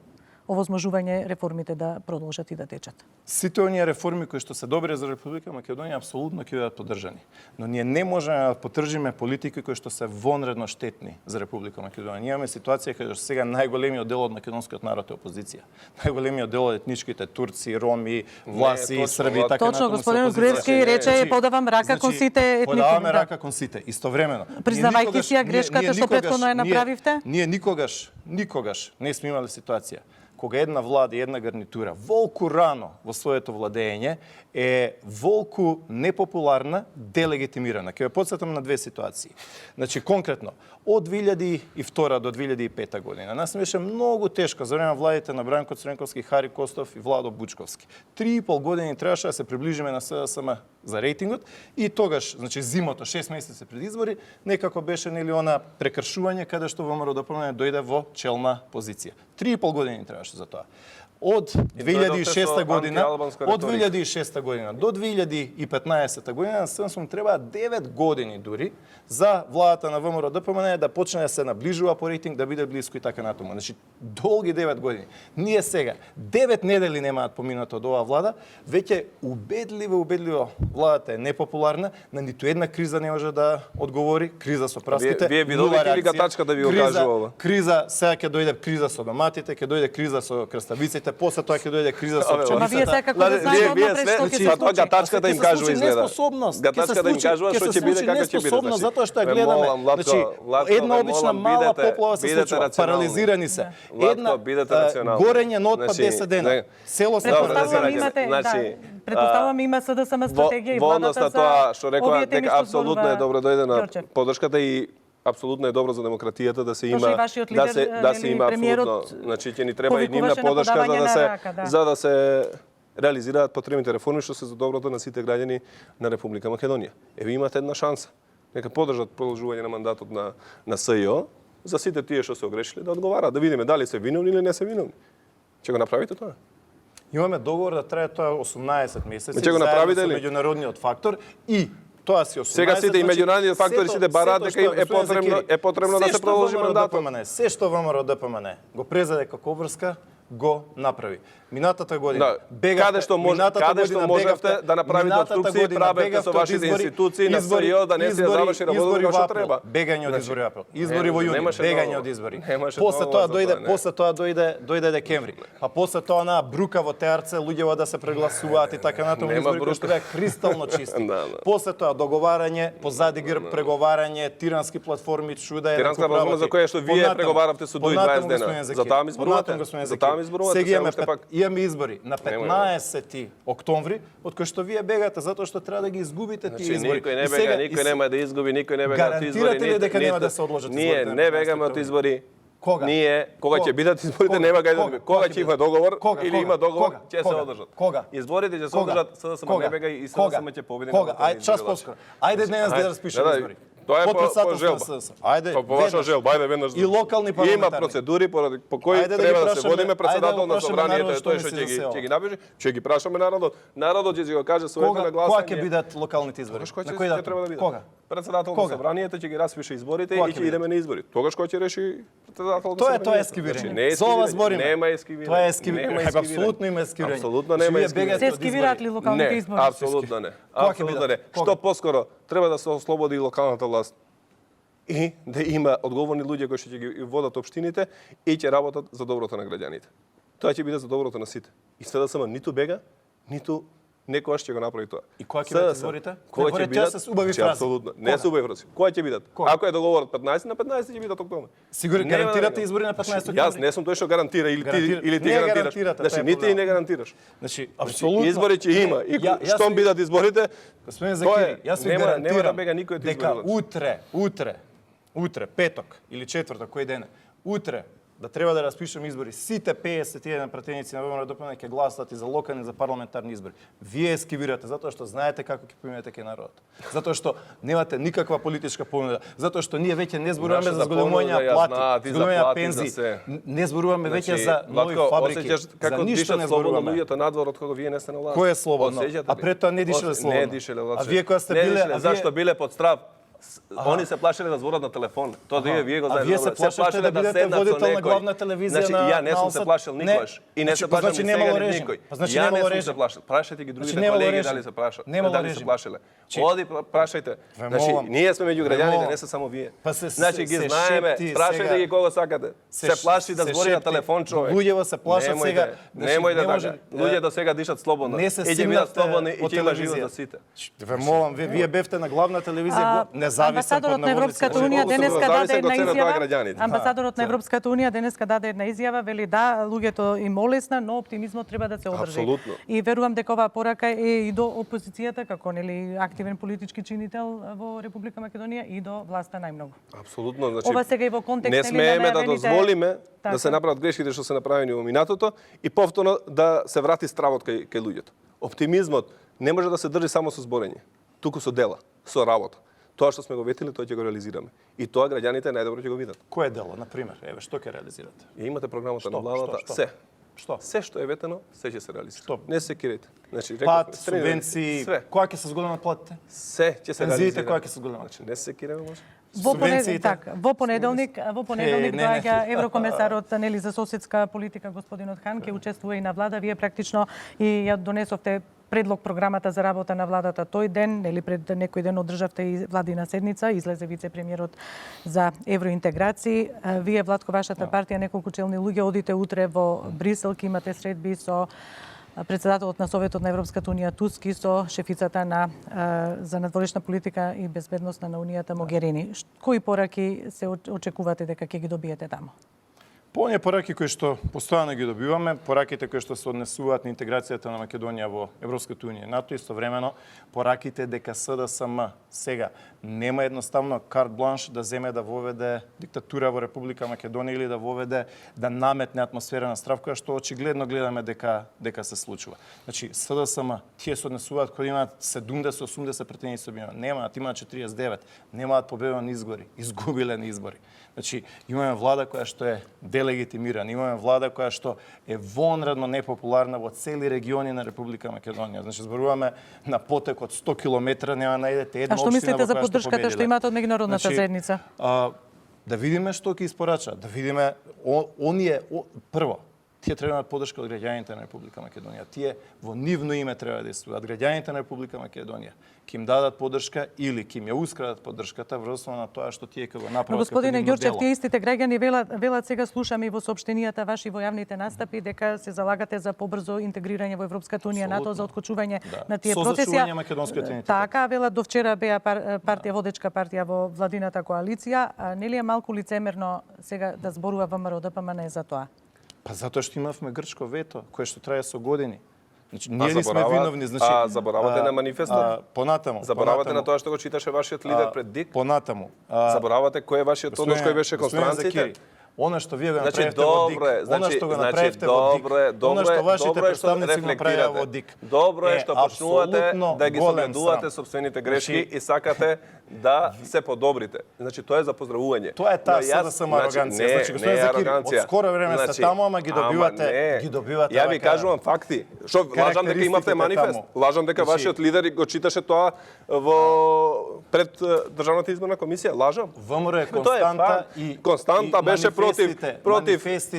овозможување реформите да продолжат и да течат? Сите оние реформи кои што се добри за Република Македонија апсолутно ќе бидат поддржани. Но ние не можеме да поддржиме политики кои што се вонредно штетни за Република Македонија. Ние имаме ситуација каде што сега најголемиот дел од македонскиот народ е опозиција. Најголемиот дел од етничките турци, роми, власи, точно, срби, Владко. така Точно, натаму се господинот опозиција. Груевски рече подавам рака кон сите етники. Подаваме Да. рака кон сите, истовремено. Признавајќи си ја грешката што претходно ја направивте? Ние никогаш не сме имали ситуација кога една влада и една гарнитура волку рано во своето владење е волку непопуларна, делегитимирана. Ќе ве потсетам на две ситуации. Значи, конкретно, од 2002 до 2005 година, нас беше многу тешко за време на владите на Бранко Цренковски, Хари Костов и Владо Бучковски. 3,5 години требаше да се приближиме на СДСМ за рейтингот и тогаш, значи зимото, 6 месеци пред избори, некако беше нели она прекршување каде што ВМРО ДПМН дојде во челна позиција. 3,5 години требаше за тоа. Од 2006 година, од 2006 година до 2015 година на СДСМ треба 9 години дури за владата на ВМРО ДПМН да почне да се наближува по рейтинг, да биде блиско и така натаму. Значи долги 9 години. Ние сега 9 недели немаат поминато од оваа влада, веќе убедливо владата е непопуларна, на ниту една криза не може да одговори, криза со праските. Вие видовте ли га тачка да ви го кажува ова? Криза, сега ќе дојде криза со доматите, ќе дојде криза со краставиците, после тоа ќе дојде криза со пчелицата. Ама вие секако да знаете однапред што ќе се Тоа случи. гатачката им кажува изгледа. Неспособност. Гатачката да им кажува што ќе биде, како ќе биде. Неспособност затоа што ја гледаме. Значи, една обична мала поплава се случува, парализирани се. Една горење на отпад 10 дена. Село се парализирано. Претпоставувам има СДСМ стратегија и во однос владата на тоа што за рекова овие теми дека што апсолутно е добро дојде на Ѓорчев. поддршката и апсолутно е добро за демократијата да се Точно и има вашиот да лидер, се има премиерот, апсолутно, значи ќе ни треба и нивна повикуваше на поддршка подавање за да на се рака, да. за да се реализираат потребните реформи што се за доброто на сите граѓани на Република Македонија. Еве имате една шанса. Нека поддржат продолжување на мандатот на СЈО за сите тие што се огрешиле да одговараат, да видиме дали се виновни или не се виновни. Ќе го направите тоа? Имаме договор да трае тоа 18 месеци. Ќе го направите заедно ли? со меѓународниот фактор и тоа си 18. Сега сите и меѓународни фактори сите бараат дека им е потребно да се продолжи мандатот. Се што ВМРО ДПМН го презаде како врска, го направи. Минатата година бегавте, каде што можевте да направите обструкции, правете со вашите институции на СЈО да не се заврши работата како што треба. Бегање од избори во април. Избори во јуни, бегање од избори. После После тоа дојде декември. Па после тоа на брука во теарце, луѓето да се прегласуваат и така натаму, избори кои што беа кристално чисти. После тоа договарање, позади грб преговарање, тирански платформи, чуда е Тиранска платформа за која што вие преговаравте со дуи 20 дена. За таа ми зборувате. За таа ми зборувате. Сега имаме избори на 15 октомври, од кои што вие бегате затоа што треба да ги изгубите тие избори. Никој не бега, никој нема да изгуби, никој не бега од избори. Гарантирате ли дека нема да се одложат изборите? Ние не бегаме од избори. Кога? Кога ќе бидат изборите, нема кај да кога ќе има договор или има договор, ќе се одржат. Кога? Изборите ќе се одржат, СДСМ не бега и СДСМ ќе победи. Кога? Ајде час поскоро. Ајде денес да распишеме избори. Тоа е по желба. Ајде, по ваша желба, ајде веднаш. И локални Има парламентарни. процедури по кои треба да се водиме председател на собранието, тој што ќе ги напише, ќе ги прашаме народот. Народот ќе го каже своето нагласање. Кога ќе бидат локалните избори? На кој датум? треба да бидат? Кога? Председател на собранието ќе ги распише изборите и ќе идеме на избори. Тогаш кој ќе реши председател на собранието? Тоа е ескивирање. Не е За ова збориме. Нема ескивирање. Тоа е ескивирање. Апсолутно има ескивирање. Апсолутно нема ескивирање. Се ескивираат ли локалните избори? Апсолутно не. Апсолутно не. Што поскоро треба да се ослободи локалната власт и да има одговорни луѓе кои ќе ги водат општините и ќе работат за доброто на граѓаните. Тоа ќе биде за доброто на сите. И СДСМ ниту бега, ниту Некојаш ќе го направи тоа. И кога ќе бидат изборите? Кога ќе бидат? Се убави фрази. Апсолутно. Не се убави фрази. Кога ќе бидат? Кога? Ако е договорот 15 на 15 ќе бидат октомври. Сигурно Нема гарантирате да- избори на 15 Значи, октомври? Јас не сум тој што гарантира или ти Не гарантираш. гарантирате, Значи тоа е ни ти проблемот. не гарантираш. Значи, апсолутно. Избори ќе има и Јас штом ви- бидат изборите, Господин тоа е. Закири, јас ви Нема да гарантирам бега никој од дека изборите. утре, петок или четврток, кој ден е, утре да треба да распишеме избори, сите 51 пратеници на ВМРО-ДПМН ќе гласат и за локални, за парламентарни избори. Вие ескивирате затоа што знаете како ќе поминете кај народот. Затоа што немате никаква политичка понуда, затоа што ние веќе не зборуваме за Нашата зголемување понуда ја плати, знаат и за зголемување плати, пензии, за се. не зборуваме веќе Значи, за нови Владко, фабрики, осеќаш за како ништо дишат не слободно зборуваме. луѓето надвор од кога вие не сте на власт. Кој е слободно? Осеќате А ли? пред тоа не дишале слободно. Не дишале, А вие кога сте не биле- дишале, а вие- зашто биле под страв? Они се плашеле да зборат на телефон. Тоа да вие го А знаете. вие се добро. плашите да бидете седнат со водител на некој. главна телевизија Значи, на ја не сум се Алсат. плашил Не. никош. И не Значи, се па плашам значи ни немало сега ни режим. никој. Па значи Ја не немало сум се режим. плашил. Прашајте ги другите немало колеги режим. дали се плашат. Немало Дали се режим. плашеле. Чи- Оди прашајте. Ве Значи, молам. ние сме меѓу Ве граѓаните, молам. не се само вие. Па се- Значи ги се знаеме, шепти прашајте сега. ги кого сакате. Се плаши да се збори на шепти. телефон човек. Луѓето се плашат Немојте, сега. Значи, Немојте не може- така. Луѓе до сега дишат слободно. Не се И ќе бидат симнавте слободни и по ќе има живот телевизија. за сите. Ве молам, вие бевте на главна телевизија, независен Амбасадорот на Европската Значи, унија колку се денеска даде зависен една од цената на изјава. граѓаните. Амбасадорот на Европската унија денеска даде една изјава, вели да, луѓето им олесна, но оптимизмот треба да се одржи. Апсолутно. И верувам дека оваа порака е и до опозицијата како нели активен политички чинител во Република Македонија и до власта најмногу. Апсолутно, значи. Ова сега и во контекст не нели, смееме на да најавените- дозволиме Така. да се направат грешките што се направени во минатото и повторно да се врати стравот кај луѓето. Оптимизмот не може да се држи само со зборење, туку со дела, со работа. Тоа што сме го ветили, тоа ќе го реализираме. И тоа граѓаните најдобро ќе го видат. Кое дело, на пример? Еве, што ќе реализирате? Ја имате програмата Што? на владата, Што? се. Што? Се што е ветено, се ќе се реализира. Што? Не се кирете. Значи, Плат, рековме, тренинги, субвенции, све. кога ќе се зголемат платите? Се ќе се Пензиите реализира. кога ќе се зголемат? Значи, не се киреме може. Субвенциите? Во понеделник не. доаѓа еврокомесарот нели за соседска политика господинот Хан, ќе учествува и на влада. Вие практично и ја донесовте предлог програмата за работа на владата тој ден, нели пред некој ден одржавте и владина седница, излезе вице-премиерот за евроинтеграции. Вие, Владко, вашата партија, неколку челни луѓе, одите утре во Брисел, ќе имате средби со председателот на Советот на Европската унија Туск и со шефицата на за надворешна политика и безбедност на Унијата Могерини. Кои пораки се очекувате дека ќе ги добиете таму? По оние пораки кои што постојано ги добиваме, пораките кои што се однесуваат на интеграцијата на Македонија во Европската унија и НАТО, истовремено пораките дека СДСМ сега нема едноставно карт бланш да земе да воведе диктатура во Република Македонија или да воведе да наметне атмосфера на страв, која што очигледно гледаме дека се случува. Значи СДСМ тие се однесуваат кога имаат 70-80 претеници објавени, немаат, имаат 49, немаат победа на избори, изгубиле на избори. Значи имаме влада која што е делегитимирана, имаме влада која што е вонредно непопуларна во цели региони на Република Македонија. Значи зборуваме на потек од 100 километра нема најдете една А што општина мислите во за која што поддршката што победиле. имате од меѓународната Значи, заедница? Да видиме што ќе испорача, да видиме прво, тие треба да имаат поддршка од граѓаните на Република Македонија. Тие во нивно име треба да действуваат. Граѓаните на Република Македонија ќе им дадат поддршка или ќе им јаускрадат поддршката врз основа на тоа што тие ќе го Но направат. господине како нивно Ѓурчев, дело. тие истите граѓани велат сега слушаме и во соопштенијата ваши во јавните настапи дека се залагате за побрзо интегрирање во Европската унија, НАТО, за откочување на тие Со процеси. зачување македонскиот идентитет. Така, велат до вчера беа партија, водечка партија во владината коалиција. Нели е малку лицемерно сега да зборува ВМРО-ДПМН за тоа? Па затоа што имавме грчко вето, кое што трае со години. Значи, ние не сме виновни. Значи, заборавате на манифестот. Понатаму. Заборавате на тоа што го читаше вашиот лидер пред ДИК. Понатаму. Заборавате кој е вашиот однос, кој беше констранците. Она што вие го Значи, направивте во ДИК, добре, она што го направивте во ДИК, она што вашите представници го направија во ДИК. Добро е што почнувате да ги голем согледувате срам. сопствените грешки Значи, и сакате да се подобрите. Значи, тоа е за поздравување. Тоа е таа Но јас- СДСМ ароганција. Значи, не господин е Закири, ароганција. од скоро време сте таму, ама ги добивате Ја ви кажувам факти. Што лажам дека имавте Карактеристиките манифест. таму. Лажам дека Значи- вашиот лидер го читаше тоа пред Државната изборна комисија. Лажам. ВМРО е Тоа е константа факт. и Константа и беше манифестот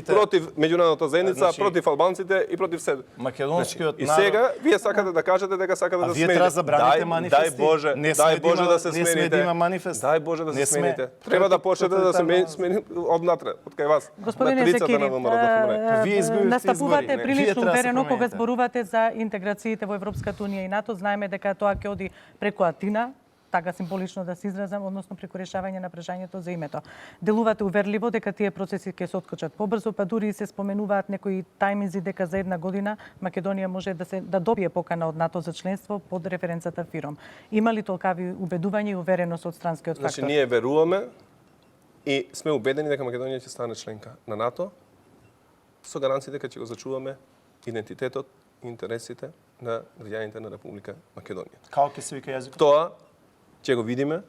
против меѓународната заедница, Значи, против албанците и против се. Македонскиот И народ... сега вие сакате да кажете дека сакате да вие смените. треба забраните манифести. Дај Боже, дај Боже да се смените. Не сме да има манифест. Дај Боже да Не се сме. смените. Треба да почнете да се смени однатре, од кај вас. Господине Матрицата на ВМРО ДФМН. Вие изгубивте настапувате избори. Вие прилично треба да се уверено кога промените. зборувате за интеграциите во Европската унија и НАТО. Знаеме дека тоа ќе оди преку Атина, така символично да се изразам, односно преку решавање на прашањето за името. Делувате уверливо дека тие процеси ќе се откочат побрзо, па дури и се споменуваат некои тајминзи дека за една година Македонија може да добие покана од НАТО за членство под референцата ФИРОМ. Има ли толкави убедување и увереност од странскиот Значи, фактор? ние веруваме и сме убедени дека Македонија ќе стане членка на НАТО со гаранција дека ќе го зачуваме идентитетот и интересите на граѓаните на Република Македонија. Како ќе се вика јазикот? Тоа ќе го видиме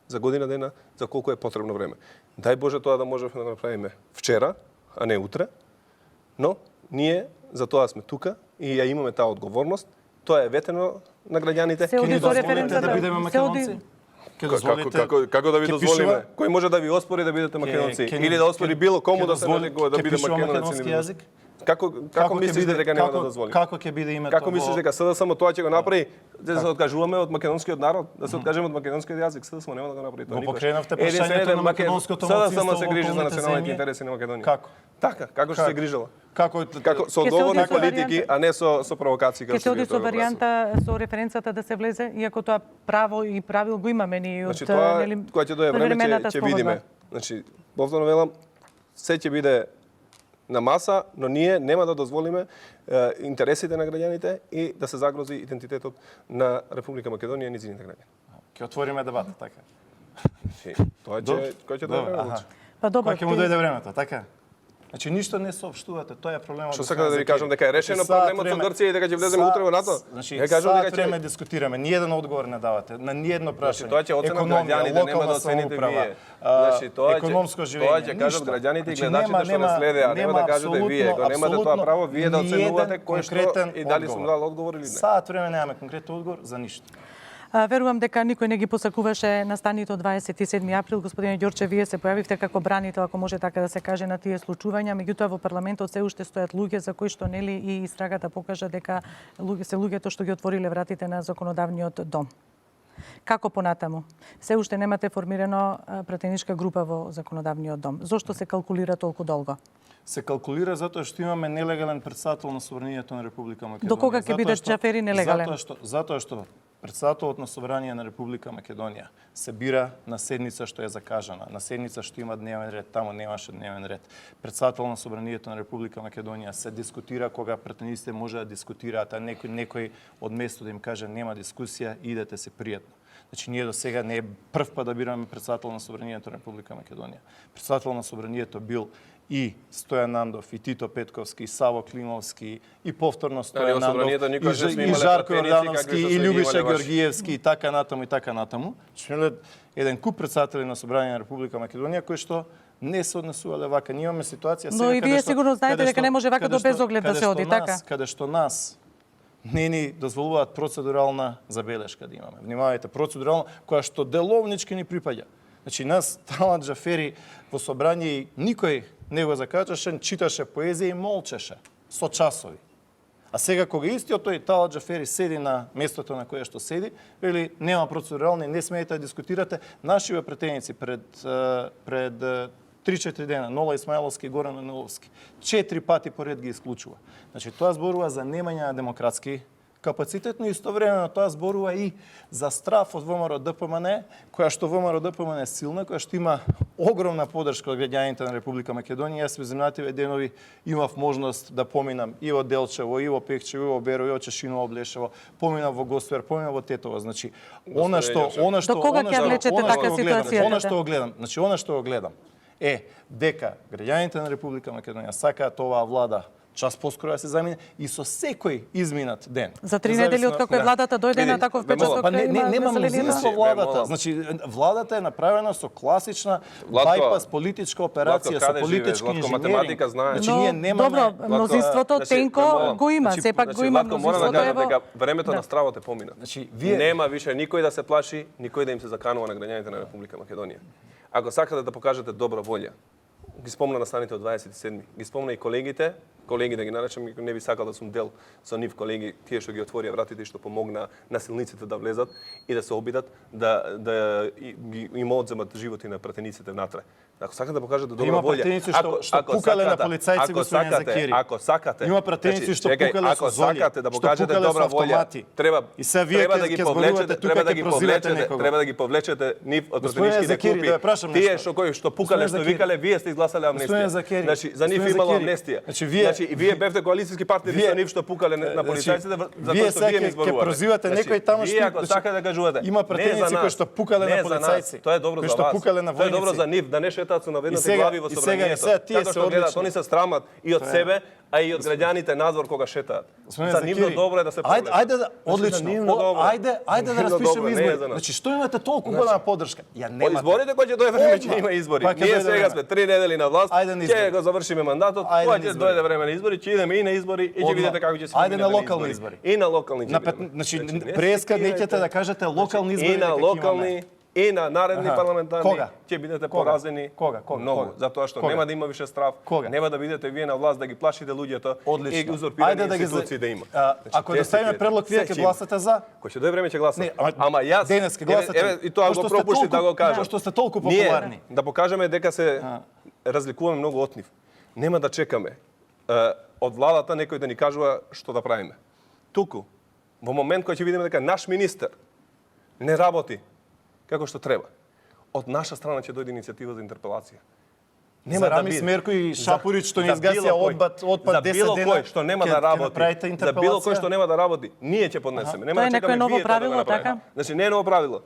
за година дена за колку е потребно време. Дај Боже тоа да можеме да го направиме вчера, а не утре, но ние за тоа сме тука и ја имаме таа одговорност. Тоа е ветено на граѓаните. Се оди Ќе до дозволите референцата. да бидеме Се оди- македонци? Ќе дозволите... Како да ви ќе дозволиме? пишува- Кој може да ви оспори да бидете македонци? Ќе ни- Или да оспори било кому ќе да се дозволи- нарекува да ќе биде пишува македонец? македонски или- јазик? Како ќе мислите биде- дека нема да дозволи? Како ќе биде името? Како мислиш дека СДСМ тоа ќе го направи да се откажуваме од македонскиот народ, да се откажеме од македонскиот јазик? СДСМ нема да го направи тоа. Го никогаш. покренавте Единствено прашањето е на Маке- македонското СДСМ малцинство се во грижи за околните националните земји. интереси на Македонија. Како? Така, како што се Како? грижела. Како Со Ќе се одговорни оди со политики, варијанта- а не со провокации како Ќе се оди вие со тоа го правите. варијанта со референцата да се влезе, иако тоа право и правил го имаме ние од Значи тоа кога ќе дое време превремената ќе спогодба. видиме. Значи повторно велам, се ќе биде на маса, но ние нема да дозволиме интересите на граѓаните и да се загрози идентитетот на Република Македонија и низините граѓани. Ќе отвориме дебата, така. Тоа Добро. ќе кој ќе Добро, дое време. аха. значи. Па добро, Кога ќе му дојде времето, така? Значи ништо не соопштувате, тоа е проблемот. Што господин сакате да ви Закири. кажам дека е решено Значи, саат проблемот со време- Грција и дека ќе влеземе утре во НАТО? Значи, Ја кажам саат дека време ќе дискутираме, ниеден одговор не давате, на ниедно прашање. тоа ќе оценат граѓаните, нема да оцените вие. Значи тоа економско ќе живење. тоа ќе кажат ништо. граѓаните и Значи, гледачите што не следеа, нема да кажете вие, го немате тоа право вие да оценувате кој што и дали сум дал одговор или не. Саат време немаме конкретен одговор за ништо. Верувам дека никој не ги посакуваше настаните од 27 април. Господине Ѓорче, вие се појавивте како бранител, ако може така да се каже, на тие случувања. Меѓутоа во парламентот се уште стојат луѓе за кои што нели и истрагата покажа дека се луѓето што ги отвориле вратите на законодавниот дом. Како понатаму? Се уште немате формирано пратеничка група во законодавниот дом. Зошто се калкулира толку долго? Се калкулира затоа што имаме нелегален председател на Собранието на Република Македонија. До кога ќе биде Џафери нелегален? Затоа што председателот на Собрание на Република Македонија се бира на седница што е закажана, на седница што има дневен ред, таму немаше дневен ред. Председател на Собранието на Република Македонија се дискутира кога пратениците може да дискутираат, а некој од место да им каже нема дискусија, идете се пријатно. Значи, ние до сега не е прв пат да бираме председател на Собранието на Република Македонија. Председател на Собранието бил и Стојан Нандов, и Тито Петковски, и Саво Климовски, и повторно Стојан Нандов, и Жарко Јордановски, и Љубиша Георгиевски, и така натаму, и така натаму. Сме еден куп председатели на Собрание на Република Македонија, кои што не се однесувале вака. Ние имаме ситуација сега Но и вие сигурно знаете дека не може вака до безоглед да се оди, така? Каде што нас не ни дозволуваат процедурална забелешка да имаме. Внимавајте, процедурална, која што деловнички ни припаѓа. Значи, нас Талат Џафери во собрание и никој не го закачаше, читаше поезија и молчеше со часови. А сега кога истиот тој Талат Џафери седи на местото на кое што седи, вели нема процедурални, не смеете да дискутирате, нашиве претеници пред 3-4 дена, Нола Исмаиловски и Горан Анеловски, 4 пати поред ги исклучува. Значи, тоа зборува за немање на демократски капацитет, но истовремено тоа зборува и за страф од ВМРО ДПМН, која што ВМРО ДПМН е силна, која што има огромна подршка од граѓаните на Република Македонија. Јас во земјативе денови имав можност да поминам и во Делчево, и во Пекчево, и во Берово, и во Чешиново, Блешево, поминав во Гоствер, поминав во Тетово. Значи, она што До кога ќе влечете така ситуацијата? Она што го гледам, значи она што го гледам е дека граѓаните на Република Македонија сакаат оваа влада час поскоро да се замине и со секој изминат ден. За 3 недели од како е владата дојде на таков печат Па нема мнозинство владата. Молам. Значи владата е направена со класична байпас политичка операција, со политички инженеринг. математика знаеш. Значи ние немаме добро, мнозинството тенко го има, сепак го има Владко, мора да мнозинството кажам ево. дека времето на стравот е помина. Значи вие Нема више никој да се плаши, никој да им се заканува на граѓаните на Република Македонија. Ако сакате да покажете добра волја ги спомна настаните од 27. Ги спомна и колегите да ги наречам, не би сакал да сум дел со нив колеги, тие што ги отворија вратите и што помогна насилниците да влезат и да се обидат да им одземат животи на пратениците внатре. Ако сакате да покажете добра Има волја, пратеници што пукале на полицајци, господин Закири. Ако сакате, Има пратеници што пукале со золи, ако сакате да што покажете пукале со добра волја, автомати. треба И се вие да ги ќе повлечете, зборувате тука, ќе прозивате некого. треба да ги повлечете нив од Господин пратеничките Закири, групи. да ја прашам Тие нешто. што пукале, Господин што Закири. викале, вие сте изгласале Господин амнестија. Закири, Значи за нив господин имало Закири, амнестија. значи вие бевте коалициски партнери вие- со нив што пукале на полицајците за вие тоа што вие сега ми ќе изборувате. прозивате некој таму вие што- ако сакате да кажувате, има не пратеници за кои нас, што пукале не на за нас, полицајци, Тоа е добро кои за што вас. пукале на Тоа е добро војници. за нив, да не шетаат со наведнати сега- глави во и сега собранието. тие Како се што гледат, одлични. они се срамат и од себе, а и од граѓаните надвор кога шетаат. Господин За нивно Закири, добро е да се Ајде, погледа. ајде да, Значи, за одлично. нивно добро. Ајде да Нивно распишеме добро, не е избори. за нас. Значи, што имате толку голема подршка? Ја немате. Изборите кои ќе дое време Одма. ќе има избори. Па ќе Ние дојде сега време. сме 3 недели на власт, Ајде на избори. ќе го завршиме мандатот, Ајде кога на ќе избори. дојде време на избори, ќе идеме и на избори и ќе Одма. видите како ќе се Ајде минеме на локални избори. И на локални ќе На бидеме. значи не преска се неќете да кажете локални избори и на дека ќе локални имаме. и на наредни Аха. парламентарни Кога? ќе бидете Кога? поразени Кога? многу, затоа што Кога? нема да има више страв, Кога? нема да бидете вие на власт да ги плашите луѓето Одлично. и ги узурпирани Ајде да ги институции да има. Ако те да се ставиме ќе- предлог, вие се ќе има. гласате за? Кој ќе дое време ќе гласа. Не, Ама јас денес ќе гласате. Еве и тоа го Пошто сте пропуштив да толку- го кажам. пошто сте толку Ние популарни. да покажеме дека се разликуваме многу од нив. Нема да чекаме од владата некој да ни кажува што да правиме. Туку во момент кој ќе видиме дека наш министер не работи како што треба, од наша страна ќе дојде иницијатива за интерпелација. За Рамис Мерко и Шапурич што не изгасија отпад за 10 било дена, кој што нема ќе- да ќе работи, направите за било кој интерпелација? што нема да работи, ние ќе поднесеме. Нема Тоа е да чекаме некое ново вие тоа да го правило, направите. така? Значи не е ново правило.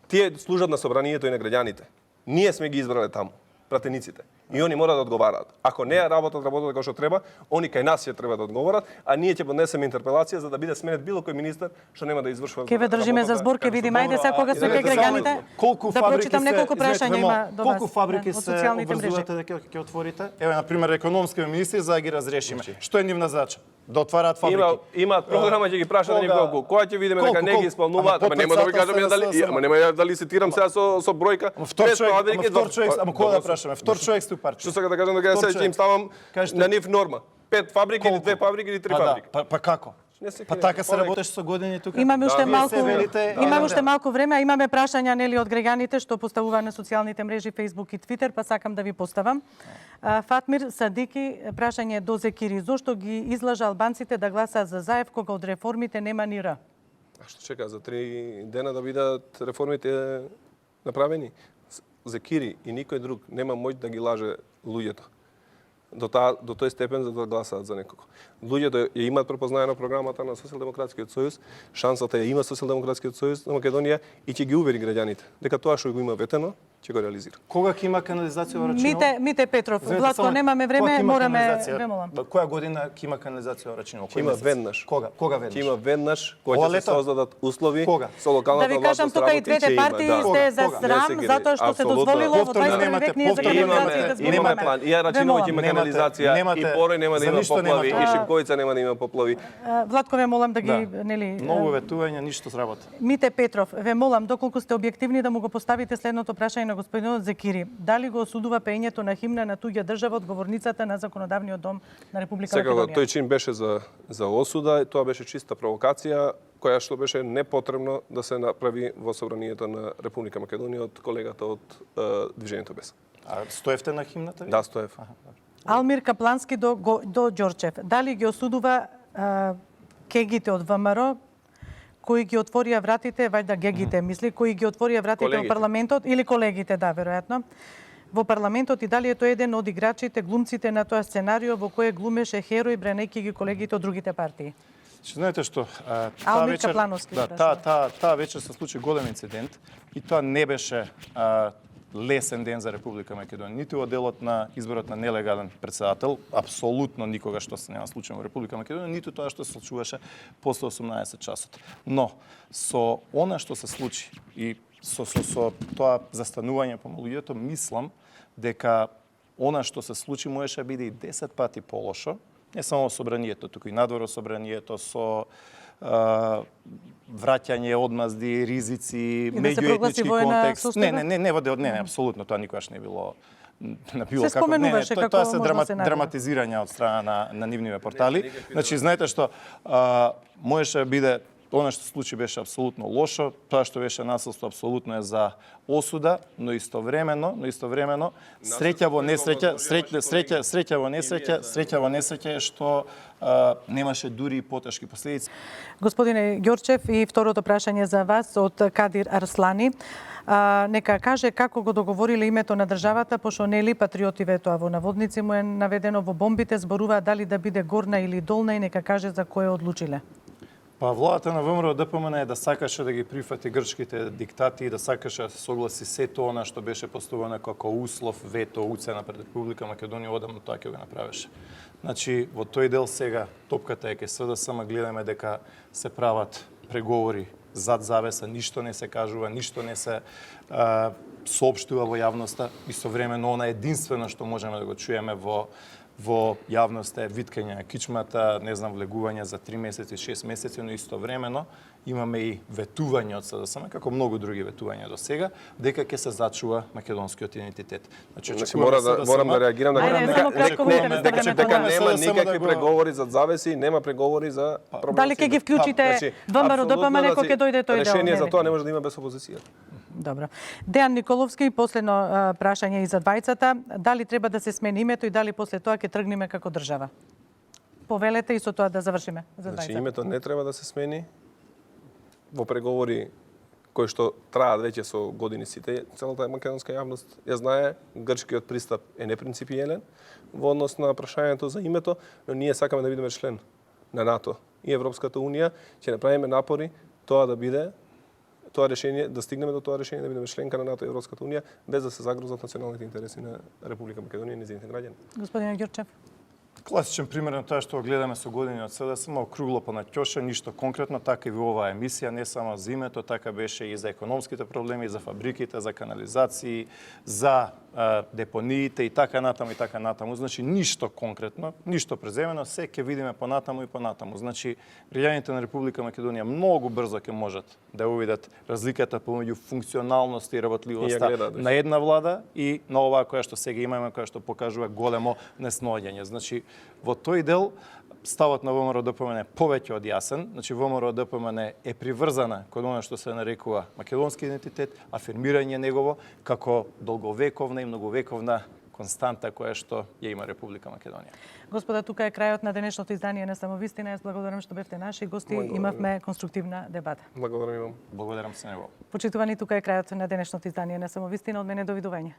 Тие служат на собранието и на граѓаните. Ние сме ги избрале таму, пратениците. И они мора да одговараат. Ако не работат како што треба, они кај нас ќе треба да одговорат, а ние ќе поднесеме интерпелација за да биде сменет било кој министер што нема да извршува. Ќе ве држиме за збор, ќе видиме. Ајде сега кога сме кај граѓаните. Колку Да фабрики прочитам се- неколку извинете, прашања Вемо, има до вас. Колку фабрики од се социјалните мрежи. обврзувате дека ќе отворите? Еве на пример економска министри за да ги разрешиме. Што е нивна задача? Да отвараат фабрики. Имаат програма, ќе ги прашат нив колку. Кога ќе видиме дека не ги исполнуваат, Ама ама нема да ви кажам ја дали, подпредседател ама нема ја дали цитирам сега со бројка. Втор Пет човек, фабрики, втор човек, ама кога да Добро, прашаме? Втор човек сте у партија. Што сакам да кажам дека Втор сега ќе им ставам Кажете. на нив норма. 5 фабрики или 2 фабрики или 3 Па да, фабрики. па како? Не се Па крием. така се Понекогаш- работеше со години тука. Имаме уште вие малку се велите, имаме уште малку време, а имаме прашања нели од граѓаните што поставува на социјалните мрежи Facebook и Twitter, па сакам да ви поставам. Фатмир Садики, прашање до Зекири, зошто ги излажа албанците да гласаат за Заев кога од реформите нема ни Р? А што чека за 3 дена да бидат реформите направени? Зекири и никој друг нема моќ да ги лаже луѓето. До тој степен за да гласаат за некого. Луѓето ја имаат препознаена програмата на Социјалдемократскиот сојуз, шансата ја има Социјалдемократскиот сојуз на Македонија и ќе ги увери граѓаните дека тоа што го има ветено ќе го реализира. Кога ќе има канализација во Рачиново? Мите Петров, Извинете, Владко, само- немаме кога ќе време, има мораме, канализација? ве молам. Која година ќе има канализација во Рачиново? Ќе има веднаш. Кога? Кога веднаш? Ќе има веднаш кога Ова ќе се лето? создадат услови Кога? со локалната Да ви власт кажам, да тука и сработи, двете ќе има, партии да. сте за Кога? срам, Не се затоа што се апсолутно. дозволило во Повторно 21 немате, век ние за повторно канализација немате, да зборуваме. Имаме план. И ја Рачиново ќе има Немате, канализација, немате. и Порој нема да За има ништо поплави, немате. и Шипковица нема да има поплави. Владко, ве молам да ги, Да. нели... Многу ветување, ништо сработа. Мите Петров, ве молам, доколку сте објективни да му го поставите следното прашање на господинот Зекири. Дали го осудува пеењето на химна на туѓа држава од говорницата на Законодавниот дом на Република Секако Македонија? тој чин беше за осуда, и тоа беше чиста провокација која што беше непотребно да се направи во собранието на Република Македонија од колегата од Движењето без. А стоевте на химната? Да, Стоев. Алмир Каплански до Ѓорчев. Дали ги осудува кегите од ВМРО кои ги отворија вратите, вајда гегите, мисли, кои ги отворија вратите во Колегите. парламентот или колегите, да, веројатно, во парламентот и дали е тој еден од играчите, глумците на тоа сценарио во кое глумеше херој бранејќи ги колегите од другите партии? Че знаете што, таа Алмир вечер, Каплановски, да, таа вечер се случи голем инцидент и тоа не беше лесен ден за Република Македонија. Ниту во делот на изборот на нелегален председател, апсолутно никога што се нема случај во Република Македонија, ниту тоа што се случуваше после 18 часот. Но со она што се случи и со тоа застанување по луѓето, мислам дека она што се случи можеше да биде и 10 пати полошо, не само собранието, туку и надвор од собранието, со враќање, одмазди, ризици, да се прогласи меѓуетнички војна контекст. состојба? Не, апсолутно тоа никогаш не било на било Се како споменуваше како тоа се можно да се најде. драматизирања од страна на нивниве портали. Значи знаете што можеше да биде она што се случи беше апсолутно лошо, тоа што беше насилство апсолутно е за осуда, но истовремено среќа во несреќа е што немаше дури и потешки последици. Господине Ѓорчев, и второто прашање за вас од Кадир Арслани. Нека каже како го договориле името на државата, пошто нели патриоти тоа во наводници му е наведено во бомбите, зборува дали да биде горна или долна и нека каже за кое одлучиле. Па владата на ВМРО ДПМН е да сакаше да ги прифати грчките диктати и да сакаше да се согласи сето она што беше поставено како услов, вето, уцена пред Република Македонија, одамна тоа ќе го направеше. Значи, во тој дел сега топката е ке СДСМ, гледаме дека се прават преговори зад завеса, ништо не се кажува, ништо не се соопштува во јавноста. Истовремено, она единствено што можеме да го чуеме во јавноста е виткање на кичмата, не знам, влегување за 3 месеци, 6 месеци, но истовремено имаме и ветување од СДСМ, како многу други ветувања до сега, дека ќе се зачува македонскиот идентитет. Значи морам да реагирам дека нема никакви преговори за завеси, нема преговори за Дали ќе ги вклучите ВМРО ДПМН кога ќе дојде тој дел? Решение за тоа не може да има без опозиција. Добро. Дејан Николовски, последно прашање и за двајцата. Дали треба да се смени името и дали после тоа ќе тргнеме како држава? Повелете и со тоа да завршиме за двајцата. Значи името не треба да се смени. Во преговори кои што траат веќе со години сите, целата македонска јавност ја знае, грчкиот пристап е непринципиелен во однос на прашањето за името, но ние сакаме да бидеме член на НАТО и Европската унија, ќе направиме напори тоа да биде тоа решение, да стигнеме до тоа решение да бидеме членка на НАТО и Европската унија без да се загрозат националните интереси на Република Македонија и нејзините граѓани. Господине Ѓорчев. Класичен пример на тоа што го гледаме со години од СДСМ, округло па на ќоша, ништо конкретно, така и во оваа емисија, не само за името, така беше и за економските проблеми, за фабриките, за канализации, за депониите и така натаму. Значи ништо конкретно, ништо преземено, се ќе видиме понатаму и понатаму. Значи граѓаните на Република Македонија многу брзо ќе можат да увидат разликата помеѓу функционалност и работливоста на една влада и на оваа која што сега имаме, која што покажува големо несноѓање. Значи во тој дел ставот на ВМРО ДПМН е повеќе од јасен. Значи ВМРО ДПМН е приврзана кон она што се нарекува македонски идентитет, афирмирање негово како долговековна и многовековна константа која што ја има Република Македонија. Господа, тука е крајот на денешното издание на Самовистина. Јас благодарам што бевте наши гости. Имавме конструктивна дебата. Благодарам и вам. Благодарам се него. Почитувани, тука е крајот на денешното издание на Самовистина. Од мене довидување.